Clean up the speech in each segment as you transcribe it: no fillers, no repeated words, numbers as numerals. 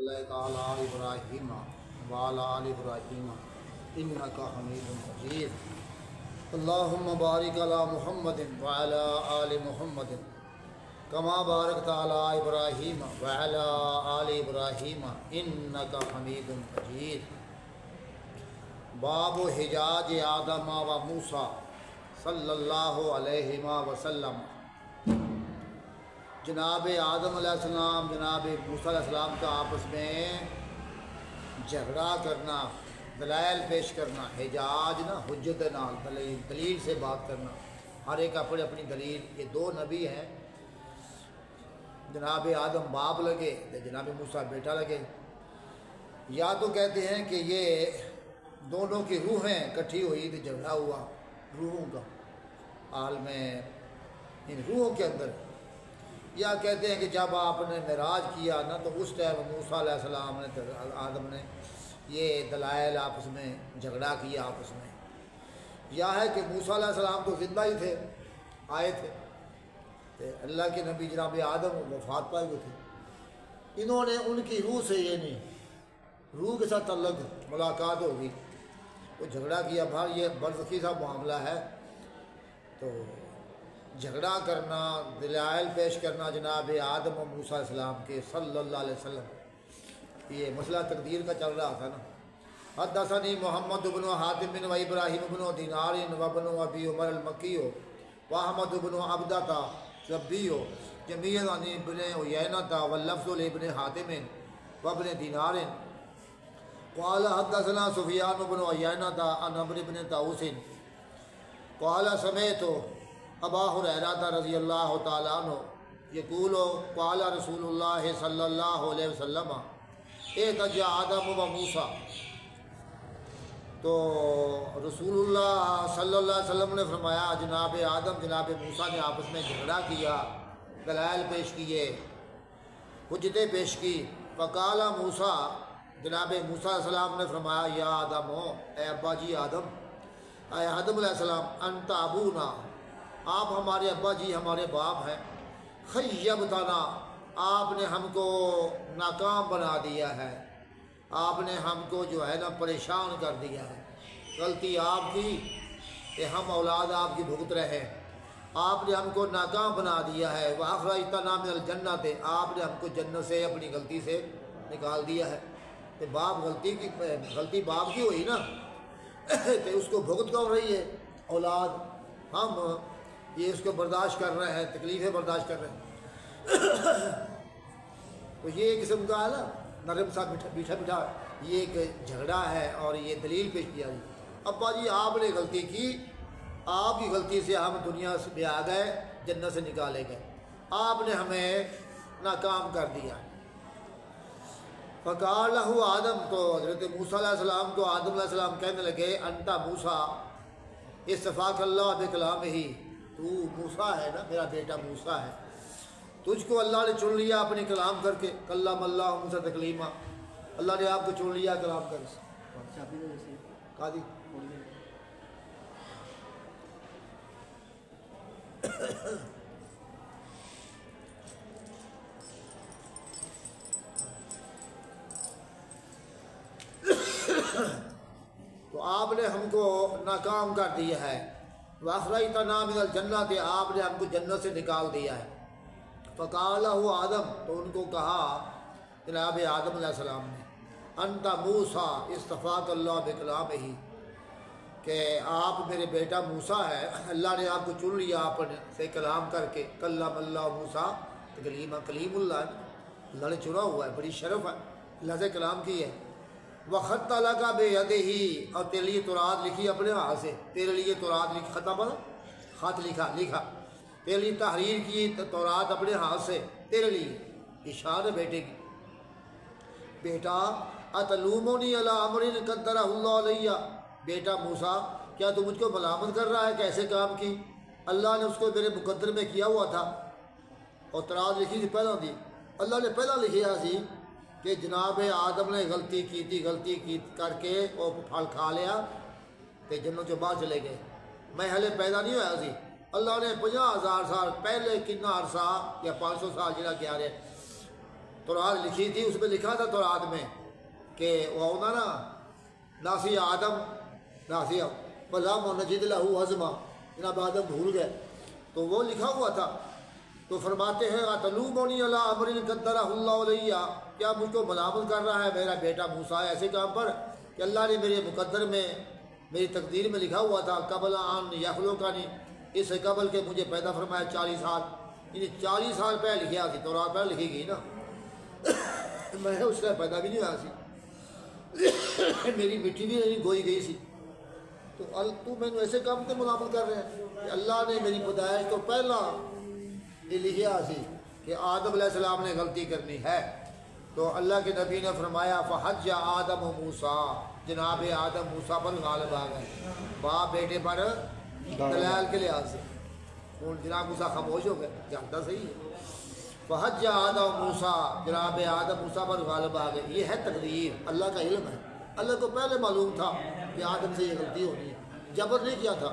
تعالی ابراہیم وعلی آل ابراہیم انک حمید مجید اللہم بارک علی محمد وعلی آل محمد کما بارکت علی ابراہیم وعلی آل ابراہیم انک حمید مجید۔ باب حجاج آدم و موسیٰ صلی اللہ علیہ وسلم۔ جناب آدم علیہ السلام جناب موسیٰ علیہ السلام کا آپس میں جھگڑا کرنا، دلائل پیش کرنا، حجاج نا حجت نال دلیل سے بات کرنا، ہر ایک اپنی اپنی دلیل۔ یہ دو نبی ہیں، جناب آدم باپ لگے جناب موسیٰ بیٹا لگے۔ یا تو کہتے ہیں کہ یہ دونوں کی روحیں اکٹھی ہوئی تو جھگڑا ہوا، روحوں کا عالم ان روحوں کے اندر۔ یا کہتے ہیں کہ جب آپ نے معراج کیا نا تو اس ٹائم موسیٰ علیہ السلام نے آدم نے یہ دلائل آپس میں جھگڑا کیا آپس میں۔ یا ہے کہ موسیٰ علیہ السلام تو زندہ ہی تھے، آئے تھے، تو اللہ کے نبی جناب آدم وفات پائے ہوئے تھے، انہوں نے ان کی روح سے یہ نہیں، روح کے ساتھ تعلق ملاقات ہوگی، وہ جھگڑا کیا۔ بھائی یہ برزخی سا معاملہ ہے، تو جھگڑا کرنا، دلائل پیش کرنا جناب آدم و موسیٰ علیہ السلام کے صلی اللہ علیہ وسلم، یہ مسئلہ تقدیر کا چل رہا تھا نا۔ حدثنی محمد بن حاتم بن و ابراہیم بن دینار و بن ابی عمر المکی و احمد بن عبدہ ربی جمیعاً عن ابن عیینہ واللفظ لابن حاتم و ابن دینار قال حدثنا سفیان بن عیینہ عن عمرو بن طاووس قال سمعت ابا ہریرہ رضی اللہ تعالیٰ عنہ یقول قال رسول اللہ صلی اللہ علیہ وسلم احتج آدم و موسیٰ۔ تو رسول اللہ صلی اللہ علیہ وسلم نے فرمایا جناب آدم جناب موسیٰ نے آپس میں جھگڑا کیا، دلائل پیش کیے، حجتیں پیش کی۔ فقال موسیٰ، جناب موسیٰ علیہ السلام نے فرمایا یا آدم، اے ابا جی آدم، اے آدم علیہ السلام، انت ابونا، آپ ہمارے ابا جی ہمارے باپ ہیں، خیبتنا، آپ نے ہم کو ناکام بنا دیا ہے، آپ نے ہم کو جو ہے نا پریشان کر دیا ہے، غلطی آپ کی کہ ہم اولاد آپ کی بھگت رہے ہیں، آپ نے ہم کو ناکام بنا دیا ہے۔ وَأَخْرَجْتَنَا مِنَ الْجَنَّةِ، آپ نے ہم کو جنت سے اپنی غلطی سے نکال دیا ہے۔ تو باپ غلطی باپ کی ہوئی نا، تو اس کو بھگت کون رہی ہے؟ اولاد، ہم یہ اس کو برداشت کر رہے ہیں، تکلیفیں برداشت کر رہے ہیں۔ تو یہ ایک قسم کا ہے نا نرم سا میٹھا یہ ایک جھگڑا ہے، اور یہ دلیل پیش کیا جی ابا جی آپ نے غلطی کی، آپ کی غلطی سے ہم دنیا میں آ گئے، جنت سے نکالے گئے، آپ نے ہمیں ناکام کر دیا۔ فقال لہ آدم، تو حضرت موسیٰ علیہ السلام کو آدم علیہ السلام کہنے لگے انت موسیٰ استفاک اللہ بکلامہ، تو موسیٰ ہے نا، میرا بیٹا موسیٰ ہے، تجھ کو اللہ نے چن لیا اپنے کلام کر کے، کلم اللہ موسیٰ تکلیما، اللہ نے آپ کو چن لیا کلام کر کے۔ تو آپ نے ہم کو ناکام کر دیا ہے۔ وَأَخْرَجْتَنَا مِنَ الْجَنَّةِ، آپ نے ہم کو جنت سے نکال دیا ہے۔ فقال لہ آدم، تو ان کو کہا جناب آدم علیہ السلام نے انت موسیٰ استفاک اللہ بکلامہ، کہ آپ میرے بیٹا موسیٰ ہے، اللہ نے آپ کو چن لیا اپنے سے کلام کر کے، کلم اللہ موسیٰ تکلیما، کلیم اللہ اللہ نے چنا ہوا ہے، بڑی شرف ہے، اللہ سے کلام کی ہے۔ وَخَطَّ لَكَ بِيَدِهِ، اور تیرے لیے تورات لکھی اپنے ہاتھ سے، تیرے لیے تورات لکھی، خطا بنا خط لکھا تیرے لیے تحریر کی تورات اپنے ہاتھ سے، تیرے لیے اشارہ بیٹے کی۔ بیٹا اتلومونی علی امر قدرہ اللہ علیہ، بیٹا موسیٰ کیا تو مجھ کو ملامت کر رہا ہے کہ ایسے کام کی؟ اللہ نے اس کو میرے مقدر میں کیا ہوا تھا، اور تورات لکھی تھی پہلا دی، اللہ نے پہلا لکھا سی کہ جناب آدم نے غلطی کی کر کے وہ پھل کھا لیا تو جنت سے باہر چلے گئے، میں ہلے پیدا نہیں ہوا سی، اللہ نے 50,000 سال پہلے کتنا عرصہ یا 500 سال جڑا کیا رہے تورات لکھی تھی، اس میں لکھا تھا تورات میں کہ وہ ہونا نا ناسی آدم ناسی بلام و نجد لہو ہضما، جناب آدم بھول گئے تو وہ لکھا ہوا تھا۔ تو فرماتے ہیں اتلومونی علی امر قدرہ اللہ علیہ، کیا مجھ کو ملامت کر رہا ہے میرا بیٹا موسیٰ ایسے کام پر کہ اللہ نے میرے مقدر میں میری تقدیر میں لکھا ہوا تھا قبل ان یخلقنی، اس سے قبل کہ مجھے پیدا فرمایا 40 سال، یعنی 40 سال پہلے لکھیا تھی تورات پہلے لکھی گئی نا، میں اس کا پیدا بھی نہیں ہوا سی، میری مٹی بھی نہیں گوئی گئی سی، تو میں نے ایسے کام کے ملامت کر رہے ہیں کہ اللہ نے میری پیدائش تو پہلا یہ لکھیا سی کہ آدم علیہ السلام نے غلطی کرنی ہے۔ تو اللہ کے نبی نے فرمایا فحج آدم و موسیٰ، جناب آدم موسیٰ پر غالب آ گئے، باپ بیٹے پر دلائل کے لحاظ سے، جناب موسیٰ خاموش ہو گئے، جانتا صحیح ہے۔ فحج آدم موسیٰ، جناب آدم موسیٰ پر غالب آ گئے، یہ ہے تقدیر، اللہ کا علم ہے، اللہ کو پہلے معلوم تھا کہ آدم سے یہ غلطی ہونی ہے، جبر نہیں کیا تھا۔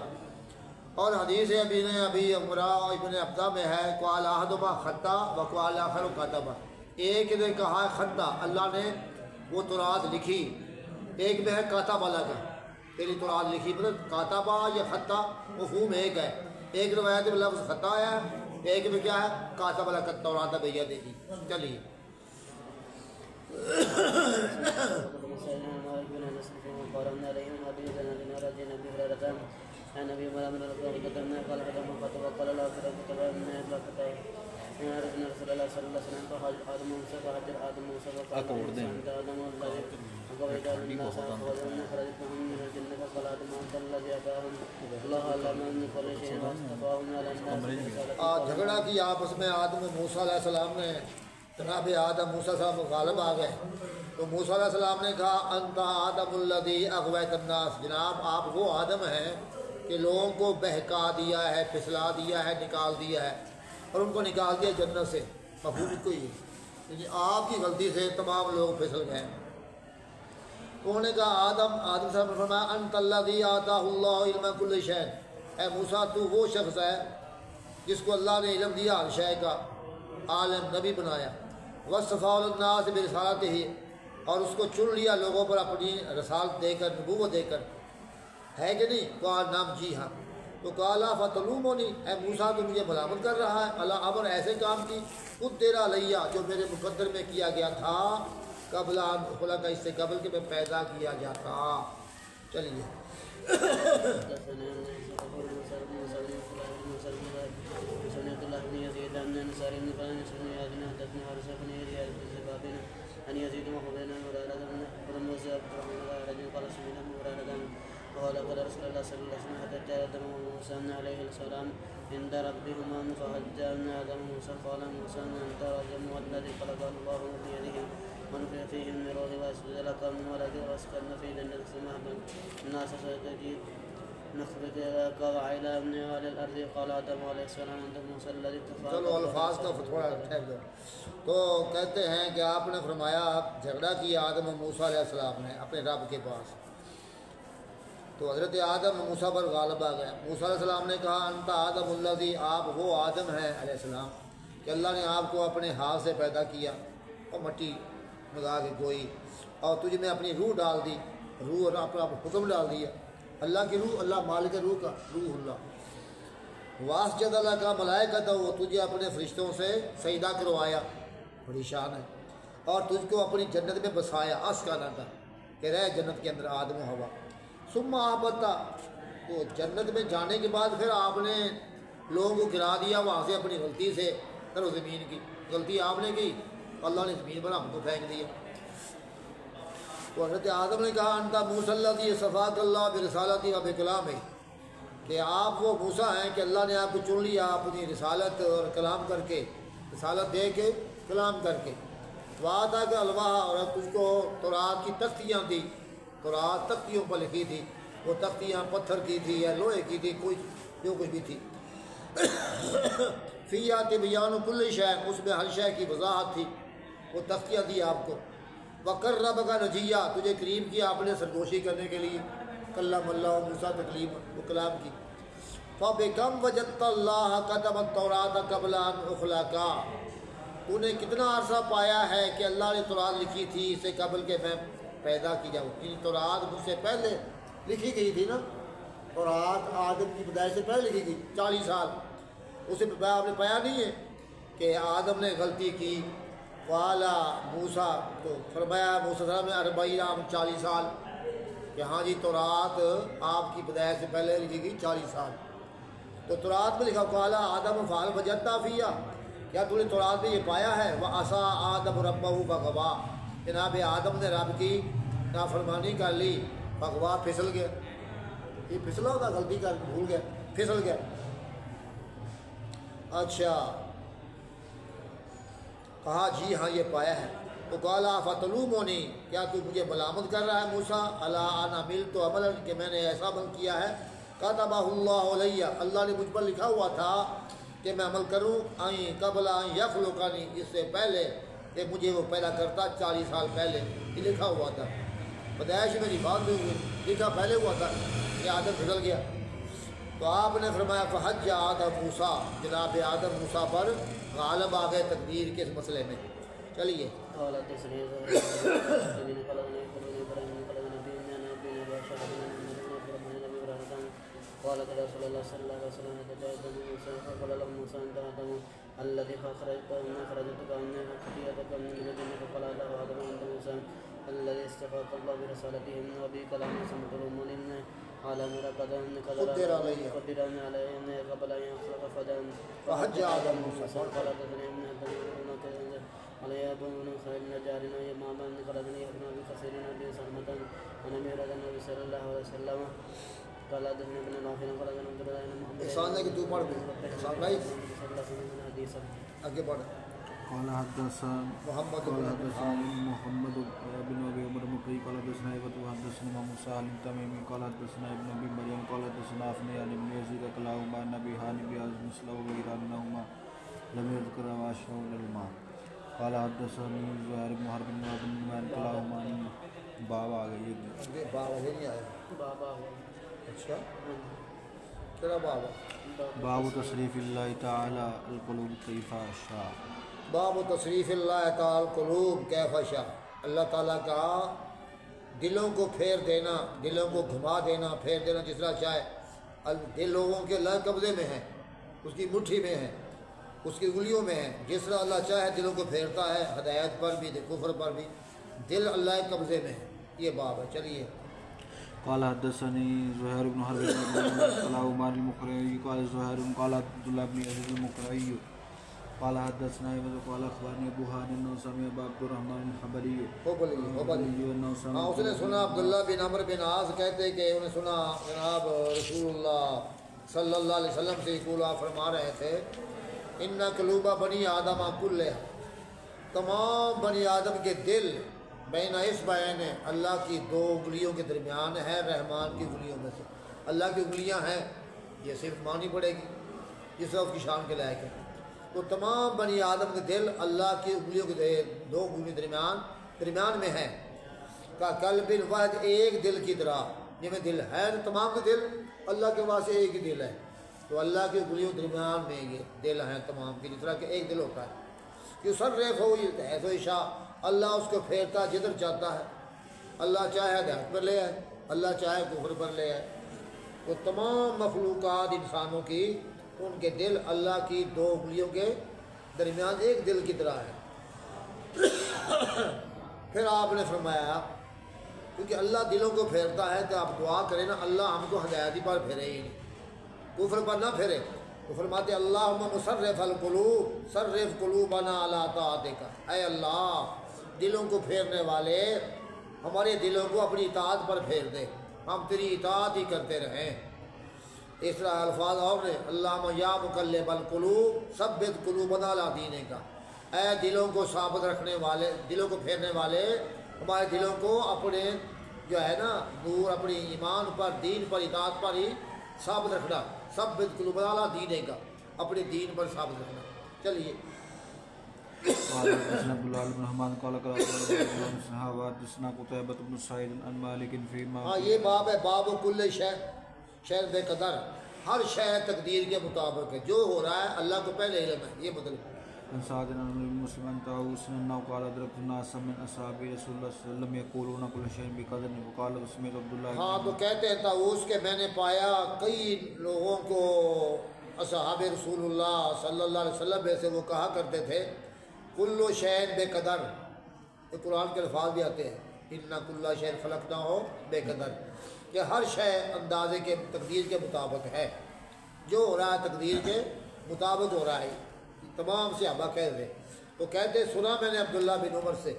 اور حدیث ابھی عمرہ ابن عبدہ میں ہے قال احدہما خطا وقال آخر کتبہ، ایک نے کہا خطا، اللہ نے وہ تورات لکھی، ایک میں ہے کاتب والا کا، تیری تورات لکھی، مطلب کاتبہ یا خطا مفہوم ایک ہے، ایک روایت میں لفظ خطا ہے، ایک میں کیا ہے کاتب والا کا تورات بھیجا دے گی۔ چلیے نبی مرامن القرآن قال ختم فتوى قال لا أكثر كتابا من الكتاب رسول الله صلى الله عليه وسلم فحج آدم موسى فحجر آدم موسى فقال أنت آدم الذي أغويت الناس وأن خرجتهم من الجنة قال آدم أنت الذي أتاهم الله علم من كل شيء واصطفاهم على الناس۔ جھگڑا کیا آپس میں آدم و موسیٰ علیہ السلام نے، جناب آدم موسیٰ صاحب غالب آ گئے تو موسیٰ علیہ السلام نے کہا انت آدم الذی اغویت الناس، جناب آپ وہ آدم ہیں کہ لوگوں کو بہکا دیا ہے، پھسلا دیا ہے، نکال دیا ہے، اور ان کو نکال دیا جنت سے، مفہوم کو ہی لیکن آپ کی غلطی سے تمام لوگ پھسل گئے۔ انہوں نے کہا آدم صاحب نے فرمایا انت الذی آتاہ اللہ علم کل شیء، اے موسیٰ تو وہ شخص ہے جس کو اللہ نے علم دیا ہر شے کا، عالم نبی بنایا، واصطفیٰ الناس برسالتہ، اور اس کو چن لیا لوگوں پر اپنی رسالت دے کر، نبوت دے کر، ہے کہ نہیں؟ قال نعم، جی ہاں۔ تو قال فتلومونی، اے موسیٰ تو مجھے ملامت کر رہا ہے اللہ امر ایسے کام کی خود تیرا علیہ جو میرے مقدر میں کیا گیا تھا قبل ان خلق، اس سے قبل کہ میں پیدا کیا جاتا۔ چلیے أن يزيد وحبنا قال قال رسول الله صلى الله عليه وسلم حتى جاء آدم وموسى عليه السلام عند ربهما فحج آدم وموسى قال موسى أنت آدم الذي خلق الله بيده ونفخ فيه من روحه وأسجد لك ولك وأسكن في جنتك سماحا الناس ستجيب نخرج لك وعلى من أهل الأرض قال آدم عليه السلام أنت موسى الذي اتفاق۔ چلو الفاظ کا تھوڑا ٹھہر دو۔ تو کہتے ہیں کہ آپ نے فرمایا جھگڑا کیا آدم و موسیٰ علیہ السلام نے اپنے رب کے پاس، تو حضرت آدم موسیٰ پر غالب آ گیا۔ موسیٰ علیہ السلام نے کہا انت آدم الذی، آپ وہ آدم ہیں علیہ السلام کہ اللہ نے آپ کو اپنے ہاتھ سے پیدا کیا اور مٹی لگا کے گوئی اور تجھ میں اپنی روح ڈال دی، روح اور اپنا حکم ڈال دیا، اللہ کی روح، اللہ مالک روح کا، روح اللہ۔ واسجد اللہ کا ملائکہ تھا، وہ تجھے اپنے فرشتوں سے سجدہ کروایا، بڑی شان ہے، اور تجھ کو اپنی جنت میں بسایا، اسکانہ کا کہ رہ جنت کے اندر آدم و ہوا۔ ثم آبتا، تو جنت میں جانے کے بعد پھر آپ نے لوگوں کو گرا دیا وہاں سے اپنی غلطی سے، پھر زمین کی غلطی آپ نے کی، اللہ نے زمین پر ہم کو پھینک دیا۔ تو حضرت آدم نے کہا انت موسیٰ الذی صفاک اللہ برسالتی و بکلامہ، کہ آپ وہ موسیٰ ہیں کہ اللہ نے آپ کو چن لیا اپنی رسالت اور کلام کر کے، رسالت دے کے کلام کر کے، وعدہ کا الواح، اور تجھ کو تورات کی تختیاں تھی، تورات تختیوں پر لکھی تھی، وہ تختیاں پتھر کی تھی یا لوہے کی تھی، کوئی جو کچھ بھی تھی، فیہا تبیان کل شیء، اس میں ہر شے کی وضاحت تھی، وہ تختیاں دی آپ کو۔ وقربک نجیہ، تجھے قریب کیا آپ نے سرگوشی کرنے کے لیے، کلم اللہ موسیٰ تکلیم، وہ کلام کی۔ فَبِكَمْ وَجَدْتَ اللَّهَ كَتَبَ التَّوْرَاةَ قَبْلَ أَنْ أُخْلَقَ، انہیں کتنا عرصہ پایا ہے کہ اللہ نے تورات لکھی تھی اس سے قبل کہ میں پیدا کی جاؤں. یعنی تورات مجھ سے پہلے لکھی گئی تھی نا، تورات آدم کی پیدائش سے پہلے لکھی گئی 40 سال. اسے آپ نے پایا نہیں ہے کہ آدم نے غلطی کی. والا موسیٰ تو فرمایا موسیٰ صلی اللہ علیہ وسلم 40 سال کہ ہاں جی تورات آپ کی پیدائش سے پہلے لکھی گئی 40 سال. تو تورات میں لکھا قال آدم فعل وجدت فیہ، کیا تو نے تورات میں یہ پایا ہے وعصا آدم ربہ فغویٰ، جناب آدم نے رب کی نافرمانی کر لی فغویٰ، پھسل گیا. یہ پھسلا ہوتا غلطی کر بھول گیا پھسل گیا. اچھا کہا جی ہاں یہ پایا ہے. تو قال فتلومونی، کیا تو مجھے ملامت کر رہا ہے موسیٰ الا ان عملت عملا، کہ میں نے ایسا عمل کیا ہے کتبہ اللہ علیہ، اللہ نے مجھ پر لکھا ہوا تھا کہ میں عمل کروں قبل ان یخلقنی، اس سے پہلے کہ مجھے وہ پیدا کرتا 40 سال پہلے. یہ لکھا ہوا تھا، پیدائش میری بعد میں ہوئی، لکھا پہلے ہوا تھا کہ آدم پھسل گیا. تو آپ نے فرمایا فحج آدم موسیٰ، جناب آدم موسیٰ پر غالب آ گئے تقدیر کے اس مسئلے میں. چلیے قال رسول الله صلى الله عليه وسلم تجاوز موسى فقال له موسى انت آدم الذي خرجتك عن خطيئتك من المدينة، فقال له آدم انت موسى الذي استفاق الله برسالته وبه كلام سمعتموني على مرة قدر علي ان قبل ان يخلق فدم فحج آدم موسى قال تدري من هذا على يابون خير نجارنا ما من خرجني ابن ابي كثير ابي سلمة عن امير النبي صلى الله عليه وسلم قال حدثنا ابن نافع قال عن عبد الله بن محمد احسان ہے کہ تو پڑھ دے احسان بھائی آگے پڑھ. قال حدثنا محمد بن ابي عمر مكي قال حدثنا حدثنا موسى بن تميم قال حدثنا ابن ابي مريم قال حدثنا افني عن ابن يزيد كلاهما النبي هاني مثله غير انهما لم يذكر واشهر الماء. قال حدثني زهير بن حرب بن من كلاهما باب آ گئی یہ باب آگے نہیں آیا. باب آ گیا. اچھا کیا باب ہے؟ باب تصریف اللہ تعالی القلوب کیف شاء. باب تصریف اللہ تعالی القلوب کیف شاء، اللہ تعالیٰ کا دلوں کو پھیر دینا، دلوں کو گھما دینا، پھیر دینا جس طرح چاہے. دل لوگوں کے اللہ قبضے میں ہے، اس کی مٹھی میں ہے، اس کی انگلیوں میں ہے. جس طرح اللہ چاہے دلوں کو پھیرتا ہے، ہدایت پر بھی کفر پر بھی. دل اللہ کے قبضے میں ہے. یہ باب ہے. چلیے. قال حدثني زهير بن حرب قال عمر المقري قال زهير قال عبد الله بن يزيد المقري قال حدثنا ابن قال اخبرني ابو هاني انه سمع عبد الرحمن الحبري ہاں اس نے سنا عبداللہ بن عمرو بن عاص کہتے کہ انہوں نے سنا جناب رسول اللہ صلی اللہ علیہ وسلم سے یقول آپ فرما رہے تھے ان قلوب بنی آدم کلھا، تمام بنی آدم کے دل بین اصبعین، اللہ کی 2 انگلیوں کے درمیان ہے، رحمان کی انگلیوں میں سے. اللہ کی انگلیاں ہیں، یہ صرف مانی پڑے گی جس طرح اس کی شان کے لائق ہے. تو تمام بنی آدم کے دل اللہ کی انگلیوں کے 2 انگلیوں درمیان میں ہیں. کا قلب واحد، ایک دل کی طرح. جن میں دل ہے تمام کے دل اللہ کے واسطے ایک ہی دل ہے. تو اللہ کی انگلیوں درمیان میں یہ دل ہیں تمام کی، جس طرح کہ ایک دل ہوتا ہے. کہ سر ریف ہو ایسو عشاء، اللہ اس کو پھیرتا جدھر چاہتا ہے. اللہ چاہے ہدایت پر لے آئے، اللہ چاہے کفر پر لے آئے. تو تمام مخلوقات انسانوں کی ان کے دل اللہ کی 2 انگلیوں کے درمیان ایک دل کی طرح ہے. پھر آپ نے فرمایا کیونکہ اللہ دلوں کو پھیرتا ہے تو آپ دعا کریں نا اللہ ہم کو ہدایتی پر پھیرے ہی نہیں، کفر پر نہ پھیرے. تو فرماتے اللہم مصرف القلوب صرف قلوبنا علی طاعتک، اے اللہ دلوں کو پھیرنے والے ہمارے دلوں کو اپنی اطاعت پر پھیر دے، ہم تیری اطاعت ہی کرتے رہیں. اس طرح الفاظ اور نے اللہم یا مقلب القلوب ثبت قلوبنا علی دینک، اے دلوں کو ثابت رکھنے والے، دلوں کو پھیرنے والے ہمارے دلوں کو اپنے جو ہے نا نور، اپنی ایمان پر، دین پر، اطاعت پر ہی ثابت رکھنا. ثبت قلوبنا علی دینک، اپنے دین پر ثابت رکھنا. چلیے. قال حدثنا عبد الله بن حماد قال قال صحابہ حدثنا قتيبة بن سعيد عن مالك فيما. ہاں یہ باب ہے باب کل شے بے قدر، ہر شے تقدیر کے مطابق ہے. جو ہو رہا ہے اللہ کو پہلے علم ہے. یہ مطلب عن سعد بن مسلم عن طاووس انه قال ادركت الناس من اصحاب رسول الله صلى الله عليه وسلم يقولون كل شيء بقدر وقال سمعت عبد الله ہاں تو کہتے ہیں طاووس کہ میں نے پایا کئی لوگوں کو اصحاب رسول اللہ صلی اللہ علیہ وسلم میں سے وہ کہا کرتے تھے کل شیء بے قدر، یہ قرآن کے الفاظ بھی آتے ہیں اِنَّ كُلَّ شَيْءٍ خَلَقْنَاهُ بے قدر، کہ ہر شے اندازے کے تقدیر کے مطابق ہے، جو ہو رہا ہے تقدیر کے مطابق ہو رہا ہے۔ تمام صحابہ کہہ رہے تو کہتے سنا میں نے عبداللہ بن عمر سے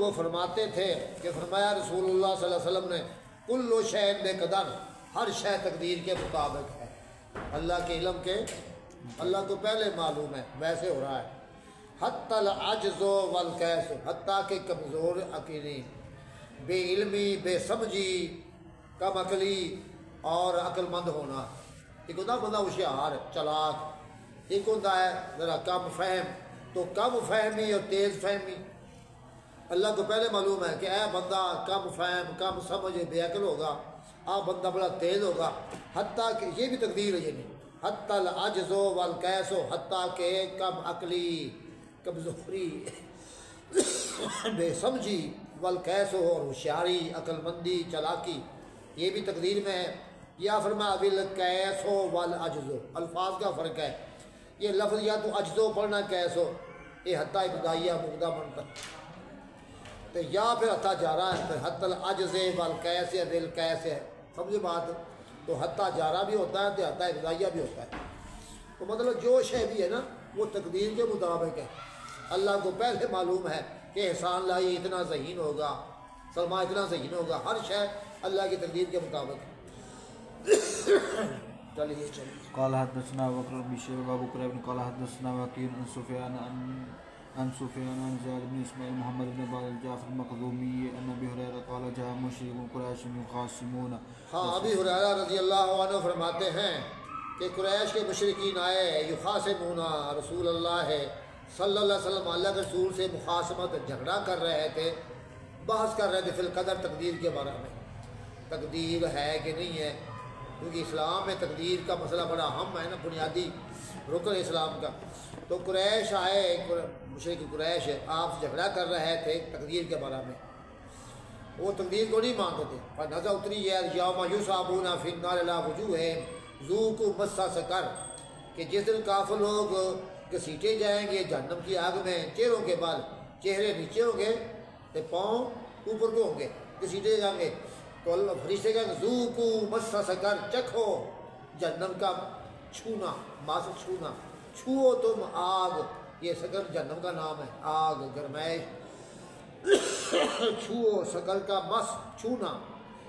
وہ فرماتے تھے کہ فرمایا رسول اللہ صلی اللہ علیہ وسلم نے کل شیء بے قدر، ہر شے تقدیر کے مطابق ہے، اللہ کے علم کے، اللہ کو پہلے معلوم ہے ویسے ہو رہا ہے۔ حتی العجز والکیس، حتیٰ کہ کمزور عقلی، بے علمی، بے سمجھی، کم عقلی اور عقل مند ہونا، ایک ہوتا بندہ ہوشیار چلاک، ایک ہوتا ہے ذرا کم فہم، تو کم فہمی اور تیز فہمی اللہ کو پہلے معلوم ہے کہ اے بندہ کم فہم کم سمجھ بے عقل ہوگا، آپ بندہ بڑا تیز ہوگا، حتیٰ کہ یہ بھی تقدیر ہے، یہ نہیں حتی العجز والکیس، حتیٰ کہ کم عقلی، کمزوری، بے سمجھی، والکیس اور ہوشیاری، عقل مندی، چلاکی، یہ بھی تقدیر میں ہے۔ یا فرمایا بالکیس والعجز، الفاظ کا فرق ہے، یہ لفظ یا تو عجزو پڑھنا کیس ہو، یہ حتیٰ ابتدائیہ مبتدا بنتا تو یا پھر حتیٰ جارہ ہے، پھر حتی العجز والکیس یا بالکیس ہے، سمجھے بات؟ تو حتیٰ جارہ بھی ہوتا ہے تو حتیٰ ابتدائیہ بھی ہوتا ہے، تو مطلب جو شے بھی ہے نا وہ تقدیر کے مطابق ہے، اللہ کو پہلے معلوم ہے کہ احسان لائی اتنا ذہین ہوگا، سلمہ اتنا ذہین ہوگا، ہر شے اللہ کی تقدیر کے مطابق ہے۔ چلیے قال حدثنا بكر بن شيبة وابو كريب قال حدثنا وكيع عن سفيان عن زياد بن اسماعيل محمد بن عباد الجعفر المخزومي عن ابي هريره قال جاء مشركون قريش يخاصمون۔ ہاں ابی ہریرہ رضی اللہ عنہ فرماتے ہیں کہ قریش کے مشرکین آئے یخاصمون رسول اللہ صلی اللہ علیہ وسلم، اللہ کے رسول سے مخاصمت جھگڑا کر رہے تھے، بحث کر رہے تھے فی القدر، تقدیر کے بارے میں، تقدیر ہے کہ نہیں ہے، کیونکہ اسلام میں تقدیر کا مسئلہ بڑا اہم ہے نا، بنیادی رکن اسلام کا۔ تو قریش آئے، مشرک قریش آپ سے جھگڑا کر رہے تھے تقدیر کے بارے میں، وہ تقدیر کو نہیں مانتے تھے۔ پر نظر اتری ہے یوم یصعبون فی النار علی وجوہہم ذوقوا مس سقر، کہ جس دن کافر لوگ گھسیٹے جائیں گے جہنم کی آگ میں، چہروں کے بال، چہرے نیچے ہوں گے تو پاؤں اوپر کو ہوں گے، گھسیٹے جائیں گے، تو اللہ فرشتے کا ذوقوا مس سقر، چکھو جہنم کا چھونا، مس چھونا، چھو تم آگ، یہ سقر جہنم کا نام ہے، آگ گرمائش، چھو سقر کا مس چھونا۔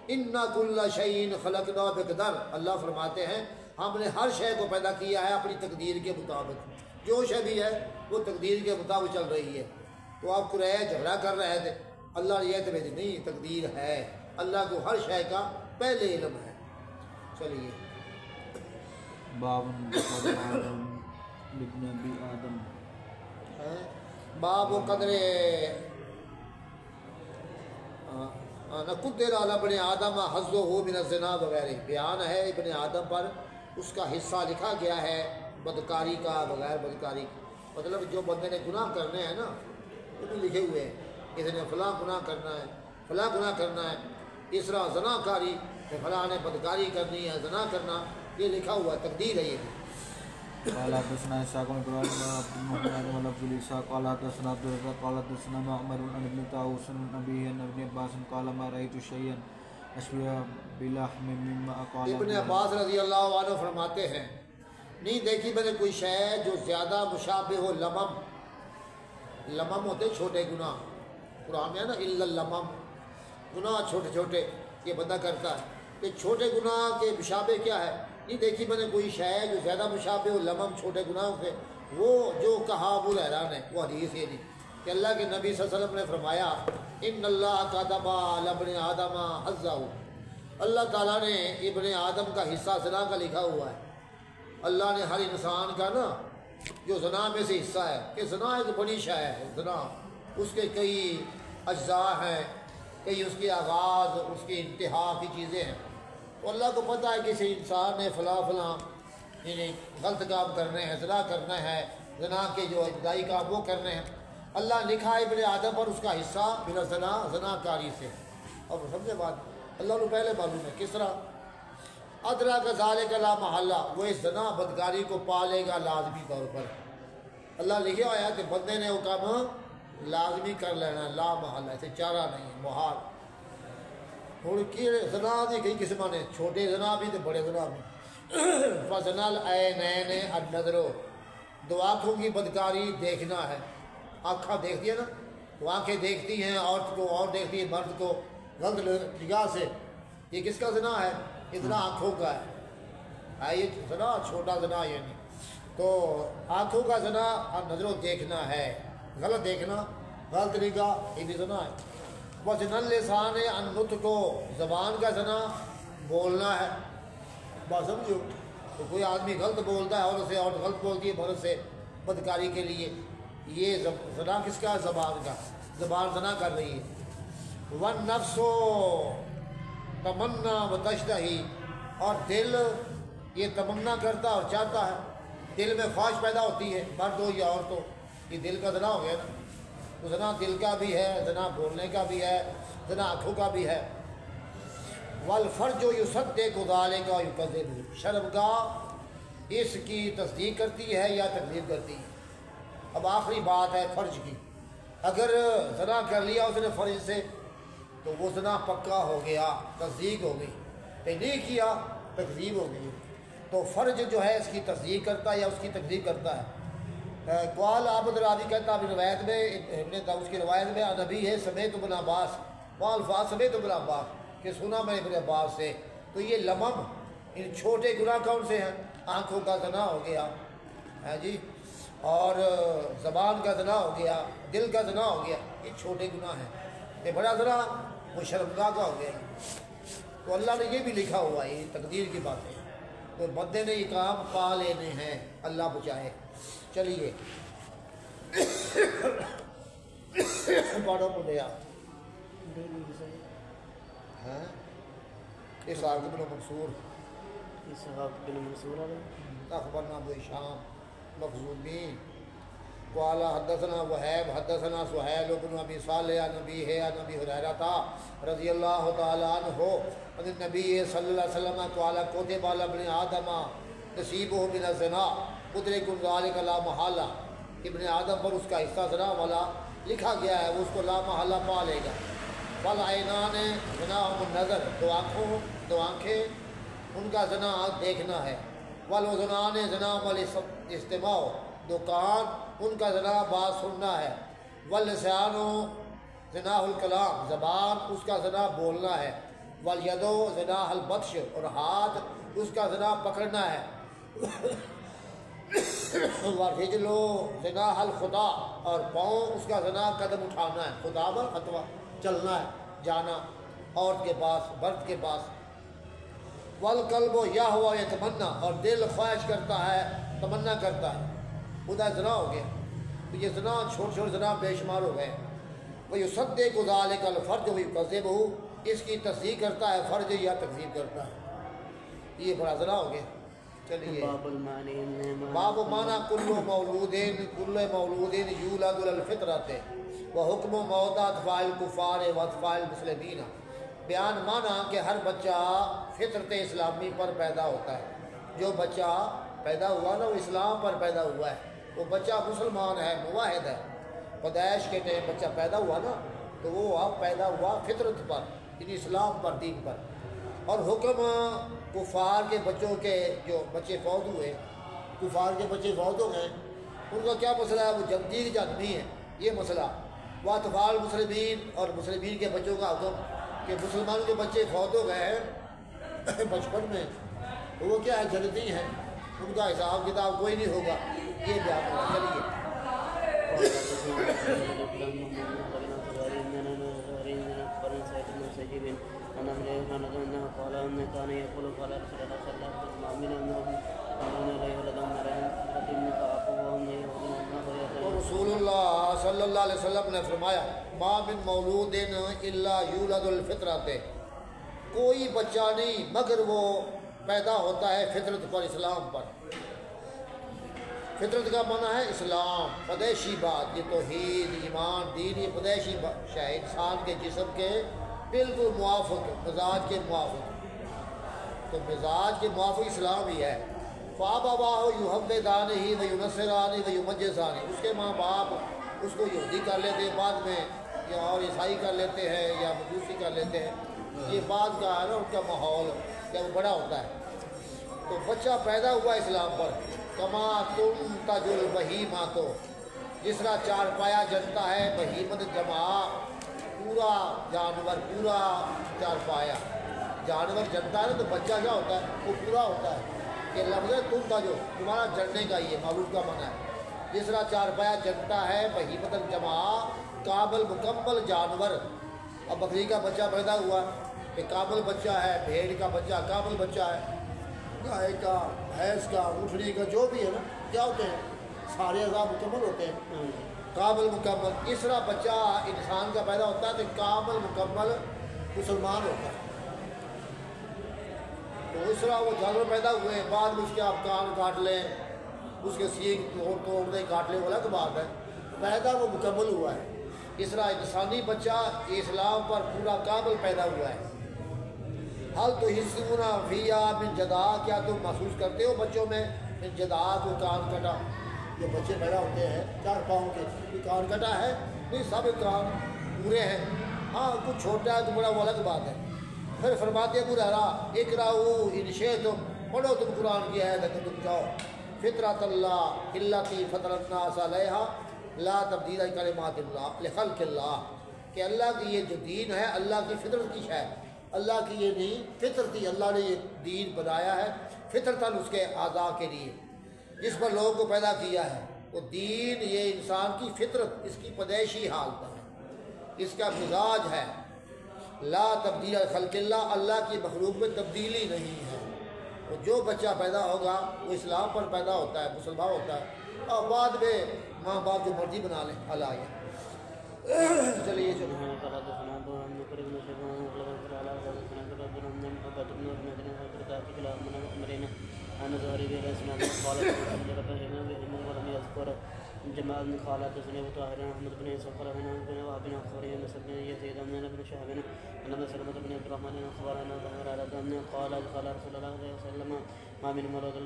اِنَّ كُلَّ شَيْءٍ خَلَقْنَاهُ بِقَدَرٍ، اللہ فرماتے ہیں ہم نے ہر شے کو پیدا کیا ہے اپنی تقدیر کے مطابق، جو شے بھی ہے وہ تقدیر کے مطابق چل رہی ہے۔ تو آپ قریش جھگڑا کر رہے تھے، اللہ نے یہ تو نہیں، تقدیر ہے، اللہ کو ہر شے کا پہلے علم ہے۔ چلیے باب آدم ابن ابی آدم، باب و قدر قدر علی ابن آدم حظہ من الزنا وغیرہ، بیان ہے ابن آدم پر اس کا حصہ لکھا گیا ہے بدکاری کا، بغیر بدکاری کا، مطلب جو بندے نے گناہ کرنے ہیں نا وہ بھی لکھے ہوئے ہیں، اس نے فلاں گناہ کرنا ہے، فلاں گناہ کرنا ہے، اس طرح زنا کاری کہ فلاں نے بدکاری کرنی ہے، زنا کرنا، یہ لکھا ہوا ہے، تقدیر ہے یہ بھی۔ قال حدثنا اسحاق بن ابراهيم وعبد المؤمن ولفظ اسحاق قال حدثنا عبد الرزاق قال حدثنا معمر عن ابن طاووس عن ابيه عن ابن عباس قال ما رايت شيئا اشبه بلحم مما قال ابن عباس رضی اللہ عنہ فرماتے ہیں نہیں دیکھی میں نے کوئی شے جو زیادہ مشابہ ہو لمم، لمم ہوتے چھوٹے گناہ، قرآن میں ہے نا الا اللمم، گناہ چھوٹے چھوٹے یہ بندہ کرتا ہے، کہ چھوٹے گناہ کے مشابہ کیا ہے، نہیں دیکھی میں نے کوئی شے جو زیادہ مشابہ ہو لمم چھوٹے گناہوں سے، وہ جو کہا ابو حیران ہے، وہ حدیث یہ نہیں کہ اللہ کے نبی صلی اللہ علیہ وسلم نے فرمایا ان اللہ کتب علی ابن آدم حظہ، اللہ تعالیٰ نے ابن آدم کا حصہ زنا کا لکھا ہوا ہے، اللہ نے ہر انسان کا نا جو زنا میں سے حصہ ہے، کہ زنا ایک بڑی شے ہے، زنا اس کے کئی اجزاء ہیں، کئی اس کی آغاز، اس کی انتہا کی چیزیں ہیں، تو اللہ کو پتہ ہے کہ کسی انسان نے فلاں یعنی غلط کام کرنے ہیں، زنا کرنا ہے، زنا کے جو ابتدائی کام وہ کرنے ہیں. اللہ لکھا ہے ابن آدم پر اس کا حصہ بلا زنا کاری سے. اور سمجھے بات اللہ کو پہلے معلوم ہے کس طرح. ادرا کا ذالک لا محالہ, وہ اس زنا بدکاری کو پالے گا لازمی طور پر. اللہ لکھا ہوا ہے کہ بندے نے وہ کام لازمی کر لینا, لا محالہ, اسے چارہ نہیں ہے, محال. ہوں کی زنا دی کئی قسم نے, چھوٹے زنا بھی تو بڑے زنا بھی. فزنا العینین النظر, دو آنکھوں کی بدکاری دیکھنا ہے. آنکھیں دیکھتی ہے نا, تو آنکھیں دیکھتی ہیں عورت کو اور دیکھتی ہے مرد کو غلط نگاہ سے. یہ کس کا زنا ہے؟ اتنا آنکھوں کا ہے. یہ زنا چھوٹا زنا یعنی تو آنکھوں کا زنا نظروں دیکھنا ہے, غلط دیکھنا, غلط نگاہ, یہ بھی زنا ہے. وزن اللسان النطق, زبان کا زنا بولنا ہے. بات سمجھو, تو کوئی آدمی غلط بولتا ہے عورت سے, اور غلط بولتی ہے مرد سے بدکاری کے لیے, یہ زنا کس کا؟ زبان کا. زبان زنا کر رہی ہے. والنفس تمنا و تشتہی, اور دل یہ تمنا کرتا اور چاہتا ہے. دل میں خواہش پیدا ہوتی ہے, مرد ہو یا عورت ہو, یہ دل کا زنا ہو گیا نا. تو زنا دل کا بھی ہے, زنا بولنے کا بھی ہے, زنا آنکھوں کا بھی ہے. والفرج یصدق ذلک و یکذب, شرمگاہ اس کی تصدیق کرتی ہے یا تکذیب کرتی ہے. اب آخری بات ہے فرج کی. اگر زنا کر لیا اس نے فرج سے تو وہ زنا پکا ہو گیا, تصدیق ہو گئی. نہیں کیا تکذیب ہو گئی. تو فرج جو ہے اس کی تصدیق کرتا ہے یا اس کی تکذیب کرتا ہے. قال عبد راوی کہتا ہے روایت میں, ابن داؤد کی روایت میں نبی ہے سمیت ابن عباس, وہ الفاظ سمیت ابن عباس کہ سنا میں ابن عباس سے. تو یہ لمم ان چھوٹے گناہ کون سے ہیں؟ آنکھوں کا زنا ہو گیا ہے جی, اور زبان کا زنا ہو گیا, دل کا زنا ہو گیا, یہ چھوٹے گناہ ہیں. یہ بڑا زنا وہ شرمگاہ کا ہو گیا. تو اللہ نے یہ بھی لکھا ہوا ہے, یہ تقدیر کی باتیں. تو بندے نے یہ کام پا لینے ہیں, اللہ بچائے. چلیے پڑھو پڑھیا اسحاق بن منصور اخبرنا ابو هشام مخزومی قال حدثنا وهيب حدثنا سهيل بن ابي صالح عن ابيه عن ابي هريره رضي الله تعالى عنه عن النبي صلى الله عليه وسلم قال كتب على ابن ادم نصيبه من الزنا ادرك ذلك لا محالہ, ابن آدم پر اس کا حصہ زنا والا لکھا گیا ہے, وہ اس کو لا محالہ پا لے گا. والعینان زناہم النظر, دو آنکھیں ان کا زنا دیکھنا ہے. والاذنان زناہم الاستماع, دو کان ان کا زنا بات سننا ہے. واللسان زناہ الکلام, زبان اس کا زنا بولنا ہے. والید زناہ البطش, اور ہاتھ اس کا زنا پکڑنا ہے. والرجل زناہ الخطا, اور پاؤں اس کا زنا قدم اٹھانا ہے. خدا بر خطوہ, چلنا ہے, جانا عورت کے پاس, مرد کے پاس. والقلب یہوی یتمنا, اور دل خواہش کرتا ہے, تمنا کرتا ہے. خدا زنا ہو گیا. تو یہ زنا چھوٹے چھوٹے زنا بے شمار ہو گئے. ویصدق ذلک الفرج ویکذبہ, اس کی تصدیق کرتا ہے فرج یا تکذیب کرتا ہے. یہ بڑا زنا ہو گیا. چلیے باب مانا کل مولود یولد الفطرت و حکم موت اطفاء الکفار و اطفاء المسلمین. بیان مانا کہ ہر بچہ فطرت اسلامی پر پیدا ہوتا ہے. جو بچہ پیدا ہوا نا وہ اسلام پر پیدا ہوا ہے, وہ بچہ مسلمان ہے, موحد ہے. پیدائش کے ٹائم بچہ پیدا ہوا نا تو وہ اب پیدا ہوا فطرت پر, یعنی اسلام پر, دین پر. اور حکم کفار کے بچوں کے, جو بچے فوت ہوئے, کفار کے بچے فوت ہو گئے, ان کا کیا مسئلہ ہے؟ وہ جمدی جانبی ہے, یہ مسئلہ. وہ اطفال مسلمین, اور مسلمین کے بچوں کا حکم کہ مسلمان کے بچے فوت ہو گئے ہیں بچپن میں, تو وہ کیا ہے؟ جنتی ہیں, ان کا حساب کتاب کوئی نہیں ہوگا. یہ بیان ہوگا. چلیے رسول اللہ صلی اللہ علیہ وسلم نے فرمایا ما من مولود الا یولد الفطرت, کوئی بچہ نہیں مگر وہ پیدا ہوتا ہے فطرت پر, اسلام پر. فطرت کا معنی ہے اسلام، پیدائشی بات، یہ توحید ایمان دین، یہ پیدائشی شے انسان کے جسم کے بالکل موافق، مزاج کے موافق، تو مزاج کے موافق اسلام ہی ہے۔ فَأَبَوَاهُ يُحَوِّدَانِهِ وَيُنَصِّرَانِهِ وَيُمَجِّسَانِهِ، اس کے ماں باپ اس کو یہودی کر لیتے ہیں بعد میں، یا اور عیسائی کر لیتے ہیں یا مجوسی کر لیتے ہیں، یہ بعد کا ہے نا ان کا ماحول جب بڑا ہوتا ہے۔ تو بچہ پیدا ہوا اسلام پر، کما تنتج البہیمۃ، جس طرح چار پایا جنتا ہے، بہیمت جمع پورا جانور، پورا چار پایا جانور جنتا ہے تو بچہ کیا ہوتا ہے، وہ پورا ہوتا ہے۔ کہ لفظ تم کا جو تمہارا جڑنے کا یہ معلوم کا معنی ہے، جس طرح چار پایا جنتا ہے، بہیمت جمع کامل مکمل جانور۔ اب بکری کا بچہ پیدا ہوا، یہ کامل بچہ ہے، بھیڑ کا بچہ کامل بچہ ہے، گائے کا، بھینس کا، اونٹنی کا، جو بھی ہے نا، کیا ہوتے ہیں، سارے اعضاء مکمل ہوتے ہیں، کامل مکمل۔ اس طرح بچہ انسان کا پیدا ہوتا ہے تو کامل مکمل مسلمان ہوتا ہے۔ تو اس طرح وہ جانور پیدا ہوئے، بعد میں اس کے آپ کان کاٹ لیں، اس کے سینگ توڑ دیں، کاٹ لیں، وہ الگ بات ہے، پیدا وہ مکمل ہوا ہے۔ اس طرح انسانی بچہ اسلام پر پورا کامل پیدا ہوا ہے۔ حل تو حصہ فیا من جدا، کیا تم محسوس کرتے ہو بچوں میں من جدا کو کان کٹا؟ جو بچے پیدا ہوتے ہیں 4 پاؤں کے، یہ کان کٹا ہے نہیں، سب کان پورے ہیں، ہاں کچھ چھوٹا ہے تو بڑا وہ الگ بات ہے۔ پھر فرماتے ابو ہریرہ اقرؤوا ان شئتم، پڑھو تم قرآن کی آیت کہ تم جاؤ، فطرۃ اللہ التی فطر الناس علیہا لا تبدیل لکلمات اللہ لخلق اللہ، کہ اللہ کی یہ جو دین ہے اللہ کی فطرت کی شے، اللہ کی یہ نہیں فطرتی، اللہ نے یہ دین بنایا ہے فطرتاً اس کے اعضاء کے لیے، جس پر لوگوں کو پیدا کیا ہے۔ وہ دین یہ انسان کی فطرت، اس کی پیدائشی حالت ہے، اس کا مزاج ہے۔ لا تبدیل خلق اللہ، اللہ کی مخلوق میں تبدیلی نہیں ہے۔ تو جو بچہ پیدا ہوگا وہ اسلام پر پیدا ہوتا ہے، مسلمان ہوتا ہے، اور بعد میں ماں باپ جو مرضی بنا لیں، اللہ ہے۔ چلیے جمال بن خالد حدثنا ابو طاهر احمد بن اسحاق بن وهب بن اخبار يونس بن يزيد بن ابن شهاب ان سلمة بن عبد الرحمن اخبرنا قال قال رسول الله صلى الله عليه وسلم ما من مولود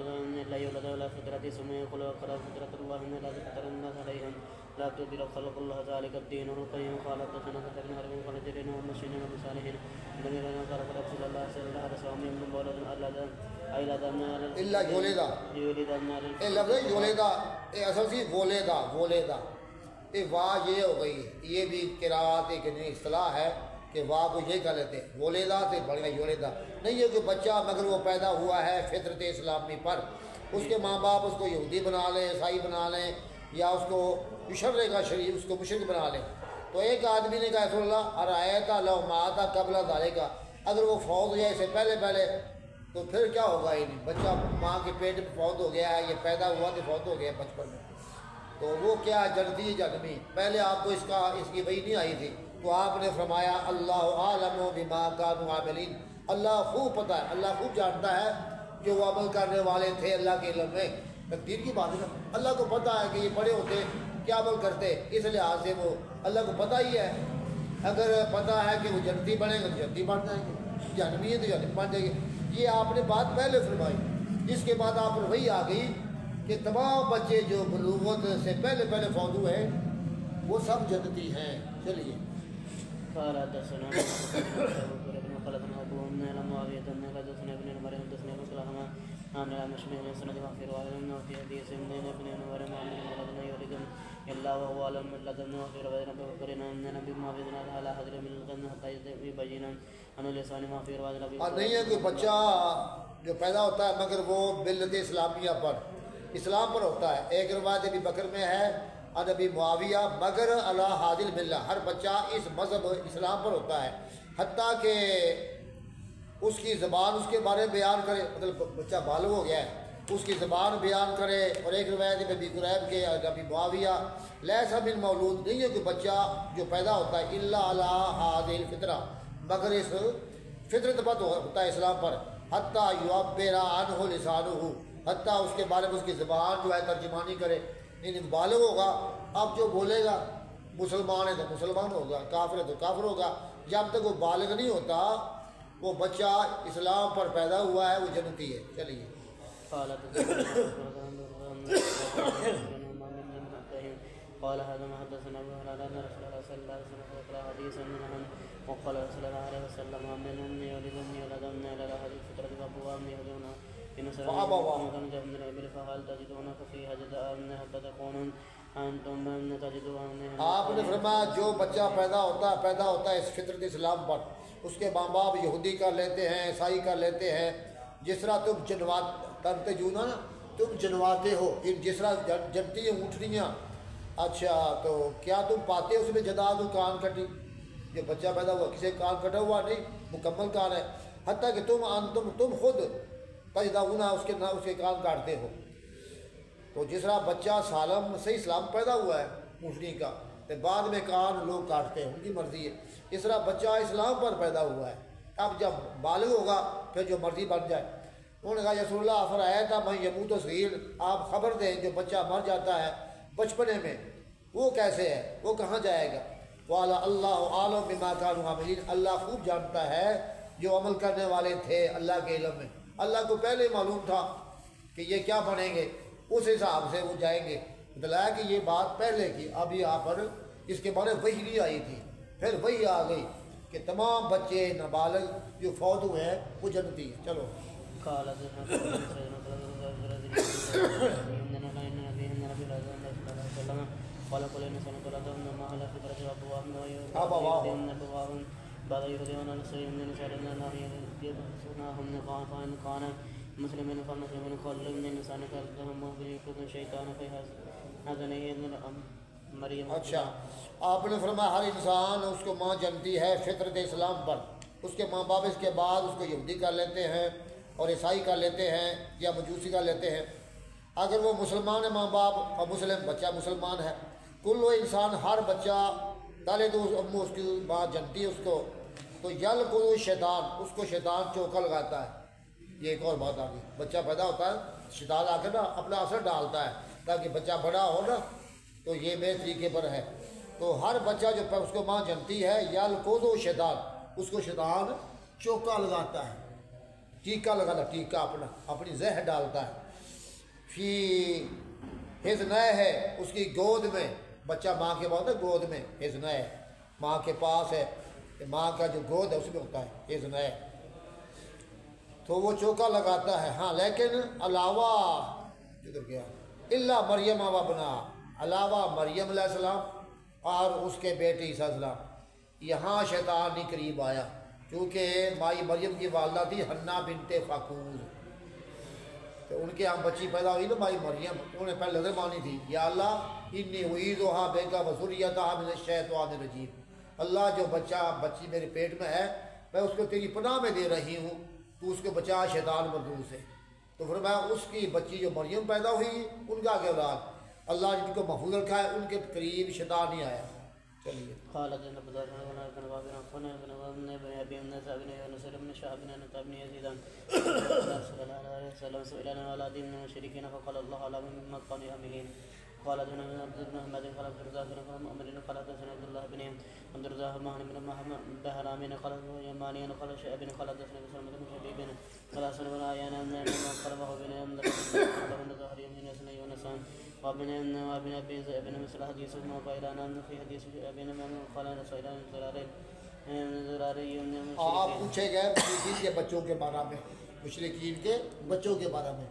لا يولد ولا فطرة ثم يقول وقرأ فطرة الله ان لا فطر الناس عليهم لا تبديل خلق الله ذلك الدين القيم قال حدثنا فتح بن حرب قال جرينا ومسلم بن صالح بن قال رسول الله صلى الله عليه وسلم من مولود اللہ یولیدا، اے لفظ یولیدا، اے اصل سی وولیدا، وولیدا، اے واہ یہ ہو گئی، یہ بھی قرات ایک نئی اصطلاح ہے کہ واہ کو یہ کہہ لیتے ہیں، وولیدا سے بڑھ گیا یولیدا، نہیں ہے کہ بچہ مگر وہ پیدا ہوا ہے فطرت اسلامی پر، اس کے ماں باپ اس کو یہودی بنا لیں، عیسائی بنا لیں، یا اس کو مشرک کا شریف، اس کو مشرک بنا لیں۔ تو ایک آدمی نے کہا رسول اللہ ارایت لو مات قبل ذالک، اگر وہ فوت ہو جائے اس سے پہلے تو پھر کیا ہوگا؟ یہ بچہ ماں کے پیٹ میں فوت ہو گیا ہے، یہ پیدا ہوا تو فوت ہو گیا بچپن میں، تو وہ کیا جنتی جنمی؟ پہلے آپ کو اس کی وحی نہیں آئی تھی، تو آپ نے فرمایا اللہ عالم بما کانوا عاملین، اللہ خوب پتہ ہے، اللہ خوب جانتا ہے جو وہ عمل کرنے والے تھے اللہ کے علم میں۔ تقدیر کی بات ہے نا، اللہ کو پتہ ہے کہ یہ بڑے ہوتے کیا عمل کرتے، اس لحاظ سے وہ اللہ کو پتہ ہی ہے۔ اگر پتہ ہے کہ وہ جنتی بنے گا تو جنتی بن جائیں گے، جہنمی ہے تو جہنم بن جائے گی۔ یہ آپ نے بات پہلے فرمائی، اس کے بعد آپ پر وہی آ گئی کہ تمام بچے جو بلوغت سے پہلے فوت ہوئے ہیں وہ سب جنتی ہیں۔ چلیے قال حدثنا خلقنا ابو من معاويه بن حدثنا ابن عمر حدثنا ابو سلمة عن المشمع بن سند في روايه في حديث ابن عمر عن ولدنا يولد الا وهو علم لدن وفي روايه ابي بكر ان النبي معاويه على حضر من الجنه حتى يبين ان لسان ما في روايه ابي اور نہیں ہے کہ بچہ جو پیدا ہوتا ہے مگر وہ ملت اسلامیہ پر، اسلام پر ہوتا ہے۔ ایک روایت ابی بکر میں ہے ان ابی معاویہ مگر علی حاضر ملہ، ہر بچہ اس مذہب اسلام پر ہوتا ہے، حتیٰ کہ اس کی زبان اس کے بارے میں بیان کرے، مطلب بچہ بالغ ہو گیا ہے اس کی زبان بیان کرے۔ اور ایک روایت میں ابی قریب کے ابی معاویہ لیسا من مولود، نہیں ہے کہ بچہ جو پیدا ہوتا ہے الا علی حاضر الفطرہ، مگر اس فطرت پر ہوتا ہے اسلام پر، حتیٰ یعبر عنہ لسانہ، حتیٰ اس کے بارے میں اس کی زبان جو ہے ترجمانی کرے، یعنی بالغ ہوگا، اب جو بولے گا مسلمان ہے تو مسلمان ہوگا، کافر ہے تو کافر ہوگا۔ جب تک وہ بالغ نہیں ہوتا، وہ بچہ اسلام پر پیدا ہوا ہے، وہ جنتی ہے۔ چلیے قال هذا ما حدثنا ابو هريره ان رسول الله صلى الله عليه وسلم قال حديثا منهم وقال صلى الله عليه وسلم منهم يولدني ولدنا الى هذه الفتره وابواب يهدون ان سلام كان جاء من الابل فهل تجدونك فيها جزاء حتى تكونون انتم من تجدون۔ آپ نے فرمایا جو بچہ پیدا ہوتا ہے اس فطرت اسلام پر، اس کے ماں باپ یہودی کر لیتے ہیں، عیسائی کر لیتے ہیں، جس طرح تم تم جنواتے ہو، جس طرح جنتی ہیں اونٹنیاں، اچھا تو کیا تم پاتے اس میں جداد و کان کٹی؟ جو بچہ پیدا ہوا کسی کان کٹا ہوا نہیں، مکمل کان ہے، حتیٰ کہ تم خود تجداؤنا اس کے کان کاٹتے ہو۔ تو جس طرح بچہ سالم صحیح اسلام پیدا ہوا ہے اونٹنی کا، تو بعد میں کان لوگ کاٹتے ہیں، ان کی مرضی ہے۔ اس طرح بچہ اسلام پر پیدا ہوا ہے، اب جب بالغ ہوگا پھر جو مرضی بن جائے۔ انہوں نے کہا یا رسول اللہ فرمایا تھا میں یموت و صغیر، آپ خبر دیں جو بچہ مر جاتا ہے بچپنے میں وہ کیسے ہے، وہ کہاں جائے گا؟ وَعَلَى اللَّهُ عَالَمُ بِمَا كَانُوا عَامِلِينَ، اللہ خوب جانتا ہے جو عمل کرنے والے تھے اللہ کے علم میں، اللہ کو پہلے معلوم تھا کہ یہ کیا بنیں گے، اس حساب سے وہ جائیں گے۔ بتلایا کہ یہ بات پہلے کی، اب یہاں پر اس کے بارے وحی نہیں آئی تھی، پھر وحی آ گئی کہ تمام بچے نابالغ جو فوت ہوئے ہیں وہ جنتی ہیں۔ چلو قال قل ان سنت لدن ما على فطرة ابواب ويؤذن بعد يهدون السيم من سالنا الله يسناهم فان كان مسلمين فمسلمين قال لمن انسان كلهم بكل شيطان في هذا مریم۔ اچھا آپ نے فرمایا ہر انسان اس کو ماں جنتی ہے فطرت اسلام پر، اس کے ماں باپ اس کے بعد اس کو یہودی کر لیتے ہیں اور عیسائی کر لیتے ہیں یا مجوسی کر لیتے ہیں۔ اگر وہ مسلمان ہے ماں باپ اور مسلم بچہ مسلمان ہے، کل وہ انسان ہر بچہ پہلے تو امو اس کی ماں جنتی ہے اس کو، تو یل کو شیطان اس کو شیطان چوکا لگاتا ہے۔ یہ ایک اور بات آ گئی، بچہ پیدا ہوتا ہے شیطان آ کے نا اپنا اثر ڈالتا ہے تاکہ بچہ بڑا ہو نا تو یہ میرے طریقے پر ہے۔ تو ہر بچہ جو اس کو ماں جنتی ہے یل کو شیطان اس کو شیطان چوکا لگاتا ہے، ٹیکا لگاتا ہے، ٹیکا اپنی زہر ڈالتا ہے۔ فی حضن ہے اس کی گود میں، بچہ ماں کے بعد گود میں حضن ہے، ماں کے پاس ہے، ماں کا جو گود ہے اس میں ہوتا ہے حضن ہے، تو وہ چوکا لگاتا ہے۔ ہاں لیکن علاوہ جدھر گیا اللہ مریم و ابنا، علاوہ مریم علیہ السلام اور اس کے بیٹے عیسیٰ علیہ السلام، یہاں شیطان نہیں قریب آیا، کیونکہ مائی مریم کی والدہ تھی حنا بنت فاقوس، تو ان کے یہاں بچی پیدا ہوئی نا مائی مریم، انہوں نے پہلے نظر مانی تھی یا اللہ انی اعیذھا بک وذریتھا من الشیطان الرجیم، اللہ جو بچی میرے پیٹ میں ہے میں اس کو تیری پناہ میں دے رہی ہوں، تو اس کو بچا شیطان مردود سے۔ تو فرمایا اس کی بچی جو مریم پیدا ہوئی ان کا آگے اولاد اللہ جن کو محفوظ رکھا ہے ان کے قریب شیطان نہیں آیا۔ چلیے قال جن بدر بن بابر خن بن ابي الناس بن نصر بن شهاب بن ابن يزيد صلى الله عليه وسلم سئلنا على دين المشركين فقال الله على من قال امين قال ابن عبد بن محمد قال عبد الرزاق بن محمد قال حدثنا عبد الله بن عبد الرزاق بن محمد بهرام قال يماني قال شعب قال حدثنا سلمة بن شبيب قال سلمة عيانا من قلبه بن عمر بن ظهر من سنة ونسان وابن ابي ابن مثل حديث ما قال انا في حديث ابن من قال سئلان زراري آپ پوچھے گئے مشرکین کے بچوں کے بارے میں، مشرکین کے بچوں کے بارے میں،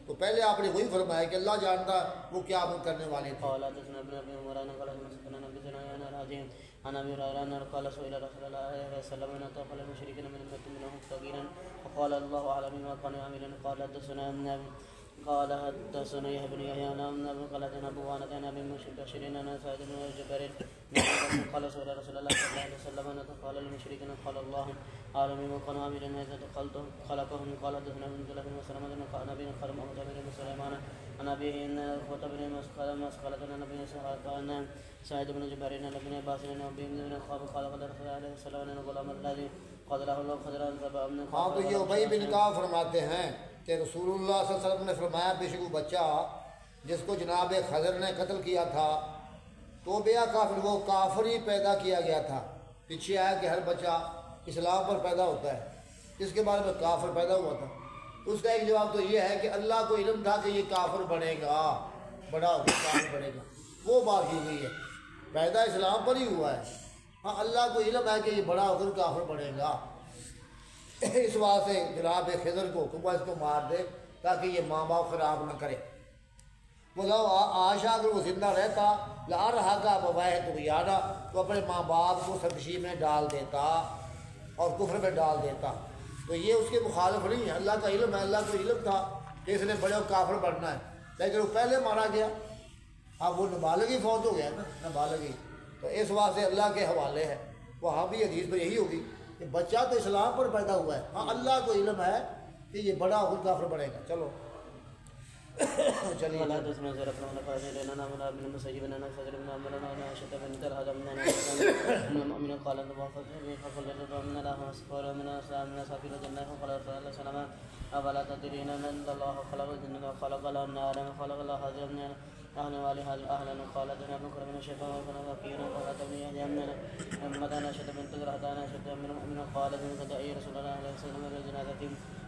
تو پہلے آپ نے وہی فرمایا کہ اللہ جانتا وہ کیا عمل کرنے والے تھے۔ قال حدثنا ابن ابي عمر قال حدثنا ابن سنان راجين عن ابي هريره قال سئل رسول الله صلى الله عليه وسلم ان تقل المشركين من امه منهم صغيرا وقال الله اعلم ما كانوا يعملون قال حدثنا يحيى بن يحيى قال حدثنا ابو وانا عن ابي بشير عن سعيد بن جبير قال سئل رسول الله صلى الله عليه وسلم ان تقال المشركين قال الله اعلم ما كانوا يعملون اذا خلقهم قال حدثنا ابن الله بن مسلمة عن ابي خرم بن سليمان عن ابي ان خطب بن مسخلة عن ابي اسحاق عن سعيد بن جبير عن ابن عباس عن ابي بن خاب قال قال رسول الله عليه وسلم ان الغلام الذي قدره الله قدرا ذبا من ہاں تو یہ ابی بن کعب فرماتے ہیں کہ رسول اللہ صلی اللہ علیہ وسلم نے فرمایا بے شک وہ بچہ جس کو جناب خضر نے قتل کیا تھا تو بیا کافر، وہ کافر ہی پیدا کیا گیا تھا۔ پیچھے آیا کہ ہر بچہ اسلام پر پیدا ہوتا ہے، اس کے بارے میں کافر پیدا ہوا تھا۔ اس کا ایک جواب تو یہ ہے کہ اللہ کو علم تھا کہ یہ کافر بنے گا، بڑا ہو کر کافر بنے گا، وہ بات کی گئی ہے، پیدا اسلام پر ہی ہوا ہے۔ ہاں اللہ کو علم ہے کہ یہ بڑا ہو کر کافر بنے گا، اس واسطے جناب خضر کو حکم اس کو مار دے تاکہ یہ ماں باپ خراب نہ کرے۔ وہ لو آشا اگر وہ زندہ رہتا لا رہا کا بوائے تو یادہ تو اپنے ماں باپ کو سرکشی میں ڈال دیتا اور کفر میں ڈال دیتا، تو یہ اس کے مخالف نہیں ہے، اللہ کا علم ہے، اللہ کو علم تھا کہ اس نے بڑے کافر بننا ہے، لیکن وہ پہلے مارا گیا، اب وہ نابالغی فوت ہو گیا نا، نابالغی، تو اس واسطے اللہ کے حوالے ہے۔ وہاں بھی حدیث پر یہی ہوگی کہ بچہ تو اسلام پر پیدا ہوا ہے، ہاں اللہ کو علم ہے کہ یہ بڑا ہو کافر بنے گا۔ چلو چلیے ولا تسمع زرقنا ولا فاجر لنا ولا من المسجد لنا فجر من امرنا ولا عشت من ترهد من من المؤمن قال الله فقل من الله مسفور من سامنا سفير الجنة قال الله سلام أولا تدرين من الله خلق الجنة خلق النار خلق الله هذا من أهل والها الأهل قال دنا بكر من الشيطان وكينا قال تبني يا من متى نشد من ترهد نشد من المؤمن قال من تدعي رسول الله عليه وسلم الجنازة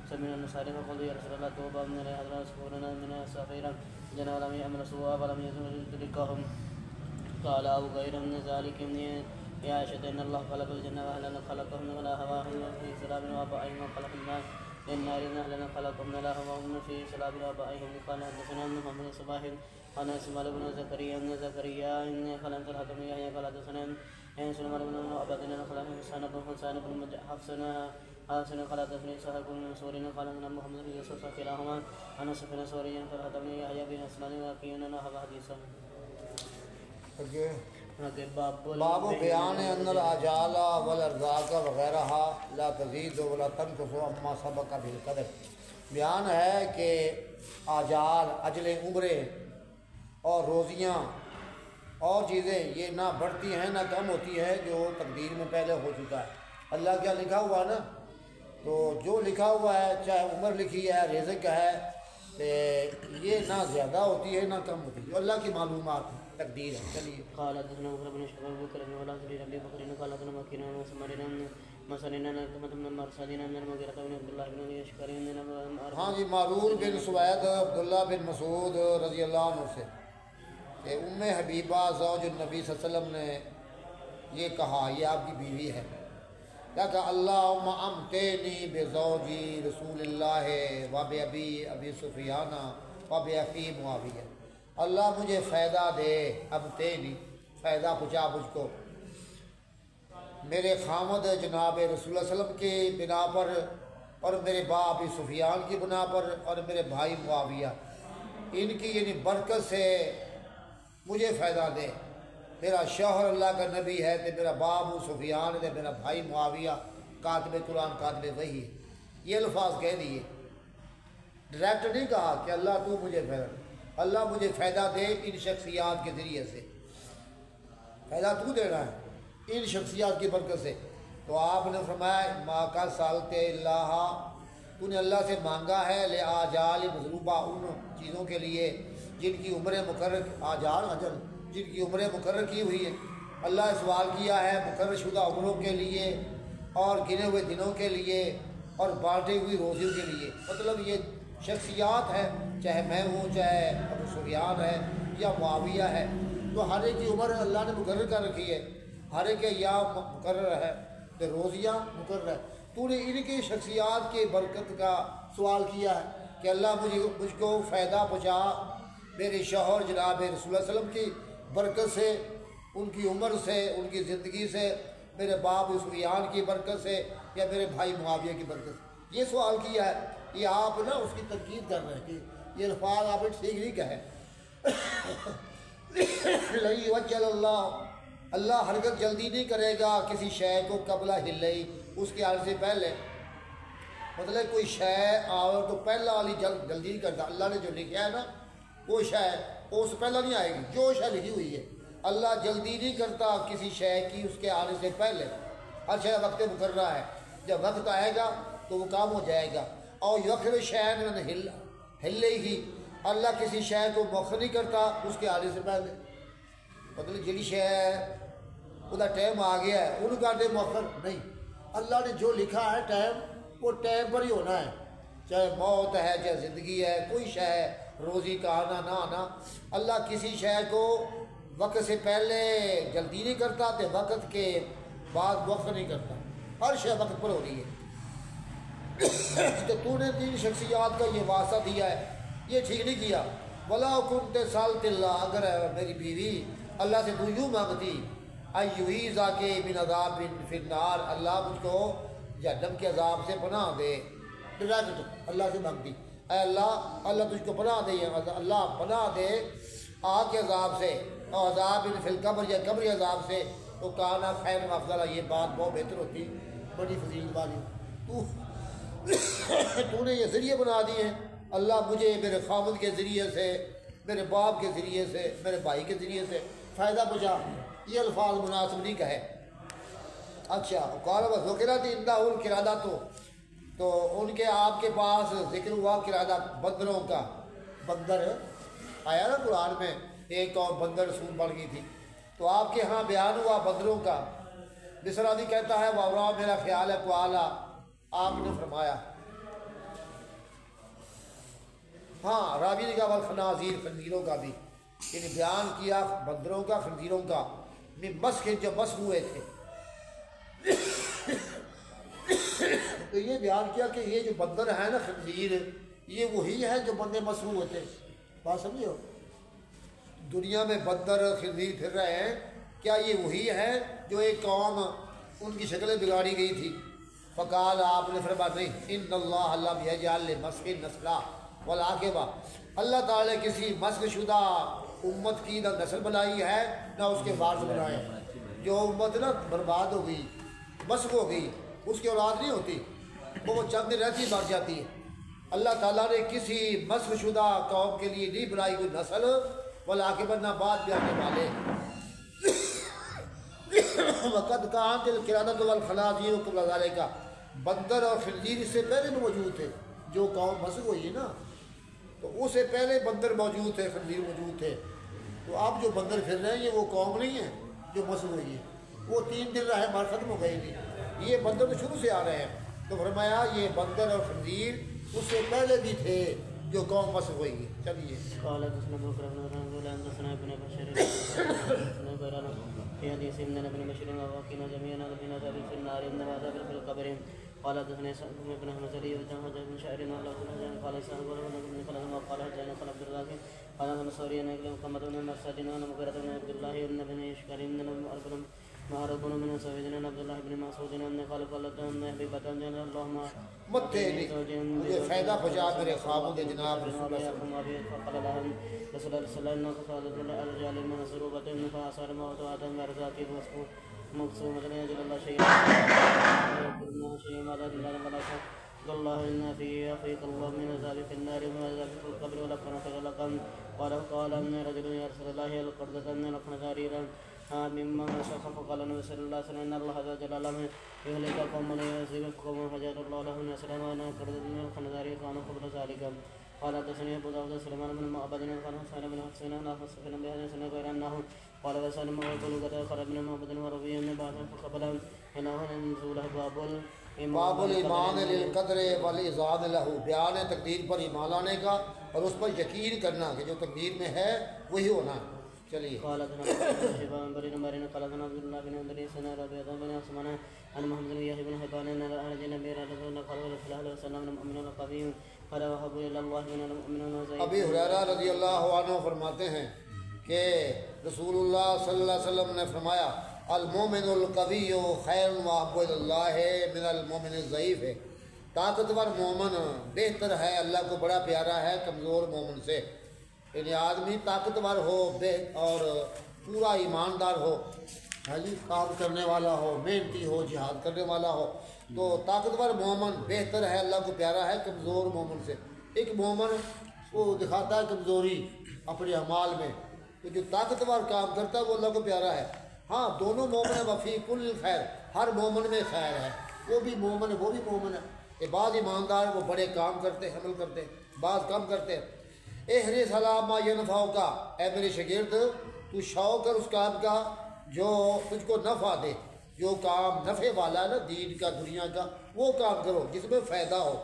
سمعنا النصارى فقالوا يا رسول الله توبى من هذا سفورنا من سفيرا جنا ولم يعمل سوءا ولم يدركهم قال أو غير من ذلك يا عائشة إن الله خلق الجنة وأهلنا خلقهم ولا هواهم في سلام وأبائهم وخلقنا النار أهلنا خلقهم ولا هواهم في سلام وأبائهم قال حدثنا محمد صباح قال اسماعيل بن زكريا إن خلقت الحكم يحيى قال حدثنا سليمان بن عبادنا خلق حسان بن حفصنا حسن قال حدثني سهل بن منصور قال ان محمد بن يوسف كلاهما عن سفيان الثوري قال حدثني يحيى بن اسلام وكينا هذا حديثا باب بیان ان الاجال والارزاق وغیرہ لا تزید ولا تنقص اما سبق بالقدر۔ بیان ہے کہ آجال، اجلیں، عمریں اور روزیاں اور چیزیں یہ نہ بڑھتی ہیں نہ کم ہوتی ہیں، جو تقدیر میں پہلے ہو چکا ہے۔ اللہ کیا لکھا ہوا نا، تو جو لکھا ہوا ہے چاہے عمر لکھی ہے، رزق ہے، یہ نہ زیادہ ہوتی ہے نہ کم ہوتی ہے، اللہ کی معلومات ہے، تقدیر ہے۔ چلیے قال حدثنا ابو بن شباب بكر ولا سرير ابي بكر قال حدثنا مكين وسمرنا مسلنا نكمه من مرسلنا من المغيرة بن عبد الله بن يشكر من ہاں جی، معرور بن سوید عبداللہ بن مسعود رضی اللہ عنہ سے کہ ام حبیبہ زوج النبی صلی اللہ علیہ وسلم نے یہ کہا، یہ آپ کی بیوی ہے، کیا کہا؟ اللہم امتینی بزوجی رسول اللہ و ابی سفیان و اخی معاویہ، اللہ مجھے فائدہ دے، امتینی فائدہ پہنچا مجھ کو میرے خامد جناب رسول اللہ علیہ وسلم کی بنا پر اور میرے باپ ابی سفیان کی بنا پر اور میرے بھائی معاویہ، ان کی یعنی برکت سے مجھے فائدہ دے۔ میرا شوہر اللہ کا نبی ہے، تو میرا باپ ابو سفیان ہے، میرا بھائی معاویہ کاتب قرآن کاتب وحی ہے۔ یہ الفاظ کہہ دیے، ڈائریکٹ نہیں کہا کہ اللہ تو مجھے فائدہ، اللہ مجھے فائدہ دے ان شخصیات کے ذریعے سے، فائدہ تو دینا ہے ان شخصیات کی برکت سے۔ تو آپ نے فرمایا ما کا سالتے اللہ، تو نے اللہ سے مانگا ہے لے آجال مضروبہ، ان چیزوں کے لیے جن کی عمریں مقرر، آجال اجل جن کی عمریں مقرر کی ہوئی ہے، اللہ نے سوال کیا ہے مقرر شدہ عمروں کے لیے اور گنے ہوئے دنوں کے لیے اور بانٹی ہوئی روزیوں کے لیے۔ مطلب یہ شخصیات ہیں، چاہے میں ہوں، چاہے ابو سفیان ہے یا معاویہ ہے، تو ہر ایک کی عمر اللہ نے مقرر کر رکھی ہے، ہر ایک کے یا مقرر ہے، تو روزیاں مقرر ہے۔ تو نے ان کی شخصیات کی برکت کا سوال کیا ہے کہ اللہ مجھ کو فائدہ پہنچا میرے شوہر جناب رسول اللہ علیہ وسلم کی برکت سے، ان کی عمر سے، ان کی زندگی سے، میرے باپ سفیان کی برکت سے یا میرے بھائی معاویہ کی برکت سے۔ یہ سوال کیا ہے، یہ آپ نا اس کی تنقید کر رہے ہیں کہ یہ الفاظ آپ نے ٹھیک نہیں کہے۔ لئی وجل اللہ، اللہ ہرگز جلدی نہیں کرے گا کسی شے کو قبلہ ہلئی، اس کے آنے سے پہلے، مطلب کوئی شے آؤ تو پہلا والی جلدی نہیں کرتا۔ اللہ نے جو لکھا ہے نا وہ شے وہ اس سے پہلا نہیں آئے گی، جو شے لکھی ہوئی ہے اللہ جلدی نہیں کرتا کسی شے کی اس کے آنے سے پہلے، ہر شے وقت مقررہ ہے، جب وقت آئے گا تو وہ کام ہو جائے گا۔ اور یخر شین ہلے ہی اللہ کسی شے کو مؤخر نہیں کرتا اس کے آنے سے پہلے، مطلب جڑی شے وہ ٹائم آ گیا ہے انہوں کر دے مؤخر نہیں، اللہ نے جو لکھا ہے ٹائم وہ ٹائم پر ہی ہونا ہے، چاہے موت ہے چاہے زندگی ہے کوئی شے ہے، روزی کا آنا نہ آنا، اللہ کسی شے کو وقت سے پہلے جلدی نہیں کرتا تو وقت کے بعد مؤخر نہیں کرتا، ہر شے وقت پر ہو رہی ہے۔ تو تو نے تین شخصیات کا یہ واسطہ دیا ہے، یہ ٹھیک نہیں کیا۔ ولا کنت سالت اللہ، اگر میری بیوی اللہ سے تو یوں مانگتی ایویزا کے من عذاب فی النار، اللہ مجھ کو جہنم کے عذاب سے پناہ دے، ڈائریکٹ اللہ سے مانگتی، اے اللہ تجھ کو پناہ دے، اللہ پناہ دے آگ کے عذاب سے، اور عذاب فی القبر یا قبری عذاب سے، تو کانا خیر افضل، یہ بات بہت بہتر ہوتی، بڑی فضیلت والی۔ تو نے یہ ذریعے بنا دیے ہیں، اللہ مجھے میرے خامد کے ذریعے سے، میرے باپ کے ذریعے سے، میرے بھائی کے ذریعے سے فائدہ پہنچا، یہ الفاظ مناسب نہیں کہے۔ اچھا قال وذکرت عندہ القرادہ، تو ان کے آپ کے پاس ذکر ہوا قرادہ بندروں کا، بندر آیا نا قرآن میں، ایک اور بندر رسول بن گئی تھی، تو آپ کے ہاں بیان ہوا بندروں کا۔ بسرادی کہتا ہے واورا میرا خیال ہے قوالا، آپ نے فرمایا، ہاں راوی نے کہا والخنازیر، خنزیروں کا بھی، یعنی بیان کیا بندروں کا خنزیروں کا، مسخ جو مسخ ہوئے تھے، تو یہ بیان کیا کہ یہ جو بندر ہے نا خنزیر، یہ وہی ہے جو بندے مسخ ہوئے تھے، بات سمجھے ہو؟ دنیا میں بندر خنزیر پھر رہے ہیں، کیا یہ وہی ہے جو ایک قوم ان کی شکلیں بگاڑی گئی تھی؟ فقال، آپ نے فرمایا نہیں، ان اللہ بیجعل لمسخ نسلا والعاقبہ، اللہ تعالیٰ نے کسی مسخ شدہ امت کی نہ نسل بنائی ہے نہ اس کے وارث بنائے ہیں۔ جو امت نا برباد ہو گئی، مسخ ہو گئی، اس کی اولاد نہیں ہوتی، وہ چند دن رہتی مر جاتی ہے۔ اللہ تعالیٰ نے کسی مسخ شدہ قوم کے لیے نہیں بنائی کوئی نسل، والعاقبہ نہ بعد بھی آنے والے۔ وقت کانت القرادۃ والخنازیر قبل ذلک، بندر اور خنزیر اس سے پہلے بھی موجود تھے، جو قوم مسخ ہوئی ہے نا، تو اس سے پہلے بندر موجود تھے، خنزیر موجود تھے، تو اب جو بندر پھر رہے ہیں یہ وہ قوم نہیں ہے جو مسخ ہوئی ہے، وہ 3 دن رہے مار ختم ہو گئی تھی، یہ بندر تو شروع سے آ رہے ہیں، تو فرمایا یہ بندر اور خنزیر اس سے پہلے بھی تھے جو قوم مسخ ہوئی ہے۔ چلیے في حديث من ابن بشير وواقنا جميعا من عذاب في النار من عذاب في القبر قال حدثنا اسحاق بن حمزلي وجمع بن شاعر قال اسحاق بن خلد قال حدثنا قال عبد الرازق قال انا مسوري ان محمد بن مرسد وانا مغيرة بن عبد الله بن ابن اشكال بن معروف من سيدنا عبد الله بن مسعود ان قال قالت ان حبيبة اللهم متے مجھے فائدہ پہنچا میرے خوابوں کے جناب رسول اللہ صلی اللہ علیہ وسلم۔ فقال لهم رسول الله صلى الله عليه وسلم قال الرجال من سروبة فاصار موت وادم ارزاقي مقسومة لا يجد الله شيئا كلنا شيء ما لا دلال ولا شك والله إن في أخيك الله من عذاب في النار ومن عذاب في القبر ولقنا فلقم قال أن رجل يا رسول الله القردة أن لقنا ذاريرا مما شخف قال النبي صلى الله عليه وسلم إن الله عز وجل يهلك قوم لا يعذب قوم فجعل الله لهم نسلا وأن القردة من الخنزير كانوا قبل ذلك قال حدثني أبو داود سليمان بن معبد قال حسين بن حسين أن حسين بن حسين غير أنه قال وسلم وقال خرج بن معبد وروي أن بعد فقبل إنه نزوله باب الایمان للقدر والاذعان له، بیان تقدیر پر ایمان لانے کا اور اس پر یقین کرنا کہ جو تقدیر میں ہے وہی ہونا۔ چلیے قال شبان بن عمر قال عبد الله بن ادريس بن ربيعه بن عثمان عن محمد بن يحيى بن حبان ان النبي صلى الله عليه وسلم المؤمن القوي قال وحب الى الله من المؤمنين ابی ہریرہ رضی اللہ عنہ فرماتے ہیں کہ رسول اللہ صلی اللہ علیہ وسلم نے فرمایا المومن القوی خیر واحب الی اللہ من المومن الضعیف، طاقتور مومن بہتر ہے، اللہ کو بڑا پیارا ہے کمزور مومن سے۔ یعنی آدمی طاقتور ہو اور پورا ایماندار ہو، کام کرنے والا ہو، محنتی ہو، جہاد کرنے والا ہو، تو طاقتور مومن بہتر ہے، اللہ کو پیارا ہے کمزور مومن سے۔ ایک مومن وہ دکھاتا ہے کمزوری اپنے اعمال میں، تو جو طاقتور کام کرتا ہے وہ اللہ کو پیارا ہے۔ ہاں دونوں مومن ہیں، وفی کل خیر، ہر مومن میں خیر ہے، وہ بھی مومن ہے وہ بھی مومن ہے، کہ بعض ایماندار وہ بڑے کام کرتے ہیں، عمل کرتے ہیں، بعض کم کرتے ہیں۔ احرص علی ما ینفعک، اے میرے شاگرد تو شوق کر اس کام کا جو تجھ کو نفع دے، جو کام نفع والا ہے نا، دین کا دنیا کا، وہ کام کرو جس میں فائدہ ہو۔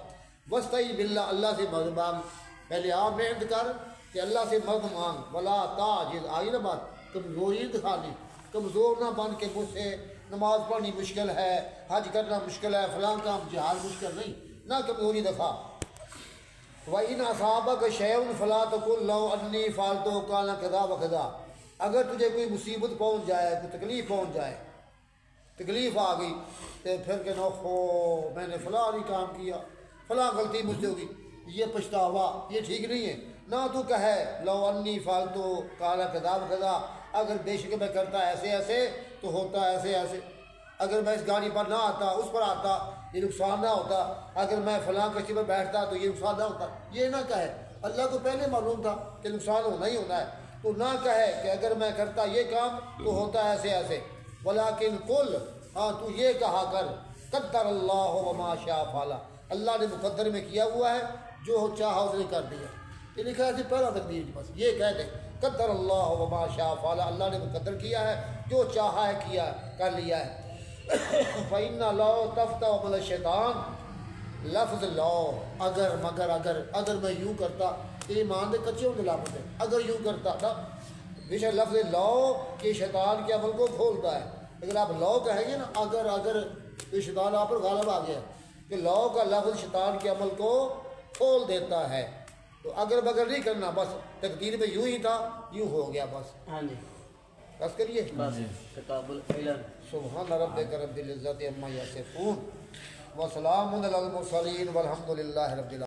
واستعین باللہ، اللہ سے مدد مانگ، پہلے آپ محنت کر کہ اللہ سے مدد مانگ۔ ولا تعجز، آئی نا بات، کمزوری دکھانی، کمزور نہ بن کے مجھ سے نماز پڑھنی مشکل ہے، حج کرنا مشکل ہے، فلاں کام جہاد مشکل نہیں، نہ کمزوری دکھا۔ وَإِنْ أَصَابَكَ شَيْءٌ فَلَا تَقُلْ لَوْ أَنِّي فَعَلْتُ كَانَ كَذَا وَكَذَا، اگر تجھے کوئی مصیبت پہنچ جائے، کوئی تکلیف پہنچ جائے، تکلیف آ گئی تو پھر کہ نو ہو میں نے فلاں نہیں کام کیا، فلاں غلطی مجھ سے ہوگی، یہ پچھتاوا، یہ ٹھیک نہیں ہے۔ نہ تو کہے لو انی فالتو کالا کذا وکذا، اگر بے شک میں کرتا ایسے ایسے تو ہوتا ایسے ایسے، اگر میں اس گاڑی پر نہ آتا، اس پر آتا، یہ نقصان نہ ہوتا، اگر میں فلاں کشتی پر بیٹھتا تو یہ نقصان نہ ہوتا، یہ نہ کہے۔ اللہ کو پہلے معلوم تھا کہ نقصان ہونا ہی ہونا ہے، تو نہ کہے کہ اگر میں کرتا یہ کام تو ہوتا ایسے ایسے، ولیکن قل، ہاں تو یہ کہا کر قدر اللہ وما شاء فعل، اللہ نے مقدر میں کیا ہوا ہے، جو چاہا اس نے کر دیا۔ یہ لکھا ہے پہلا تقدیر، بس یہ کہہ دیں قدر اللہ وما شاء فعل، اللہ نے مقدر کیا ہے، جو چاہا ہے کیا کر لیا ہے۔ فَإِنَّ لَوْ تَفْتَحُ عَمَلَ الشَّيْطَانِ، لفظ لو، اگر مگر اگر میں یوں کرتا، یہ ایمان دے کچے ہونے لابد ہے، اگر یوں کرتا تھا، بے شک لفظ لو کہ شیطان کے عمل کو کھولتا ہے۔ اگر آپ لو کہیں گے نا، اگر تو شیطان آپ پر غالب آ گیا، کہ لو کا لفظ شیطان کے عمل کو کھول دیتا ہے، تو اگر بگر نہیں کرنا، بس تقدیر میں یوں ہی تھا، یوں ہو گیا، بس ہاں جی، بس کریے۔ بس کتاب العلم۔ سبحان ربک رب العزت عما یصفون وسلام علی المرسلین والحمد للہ رب العالمین۔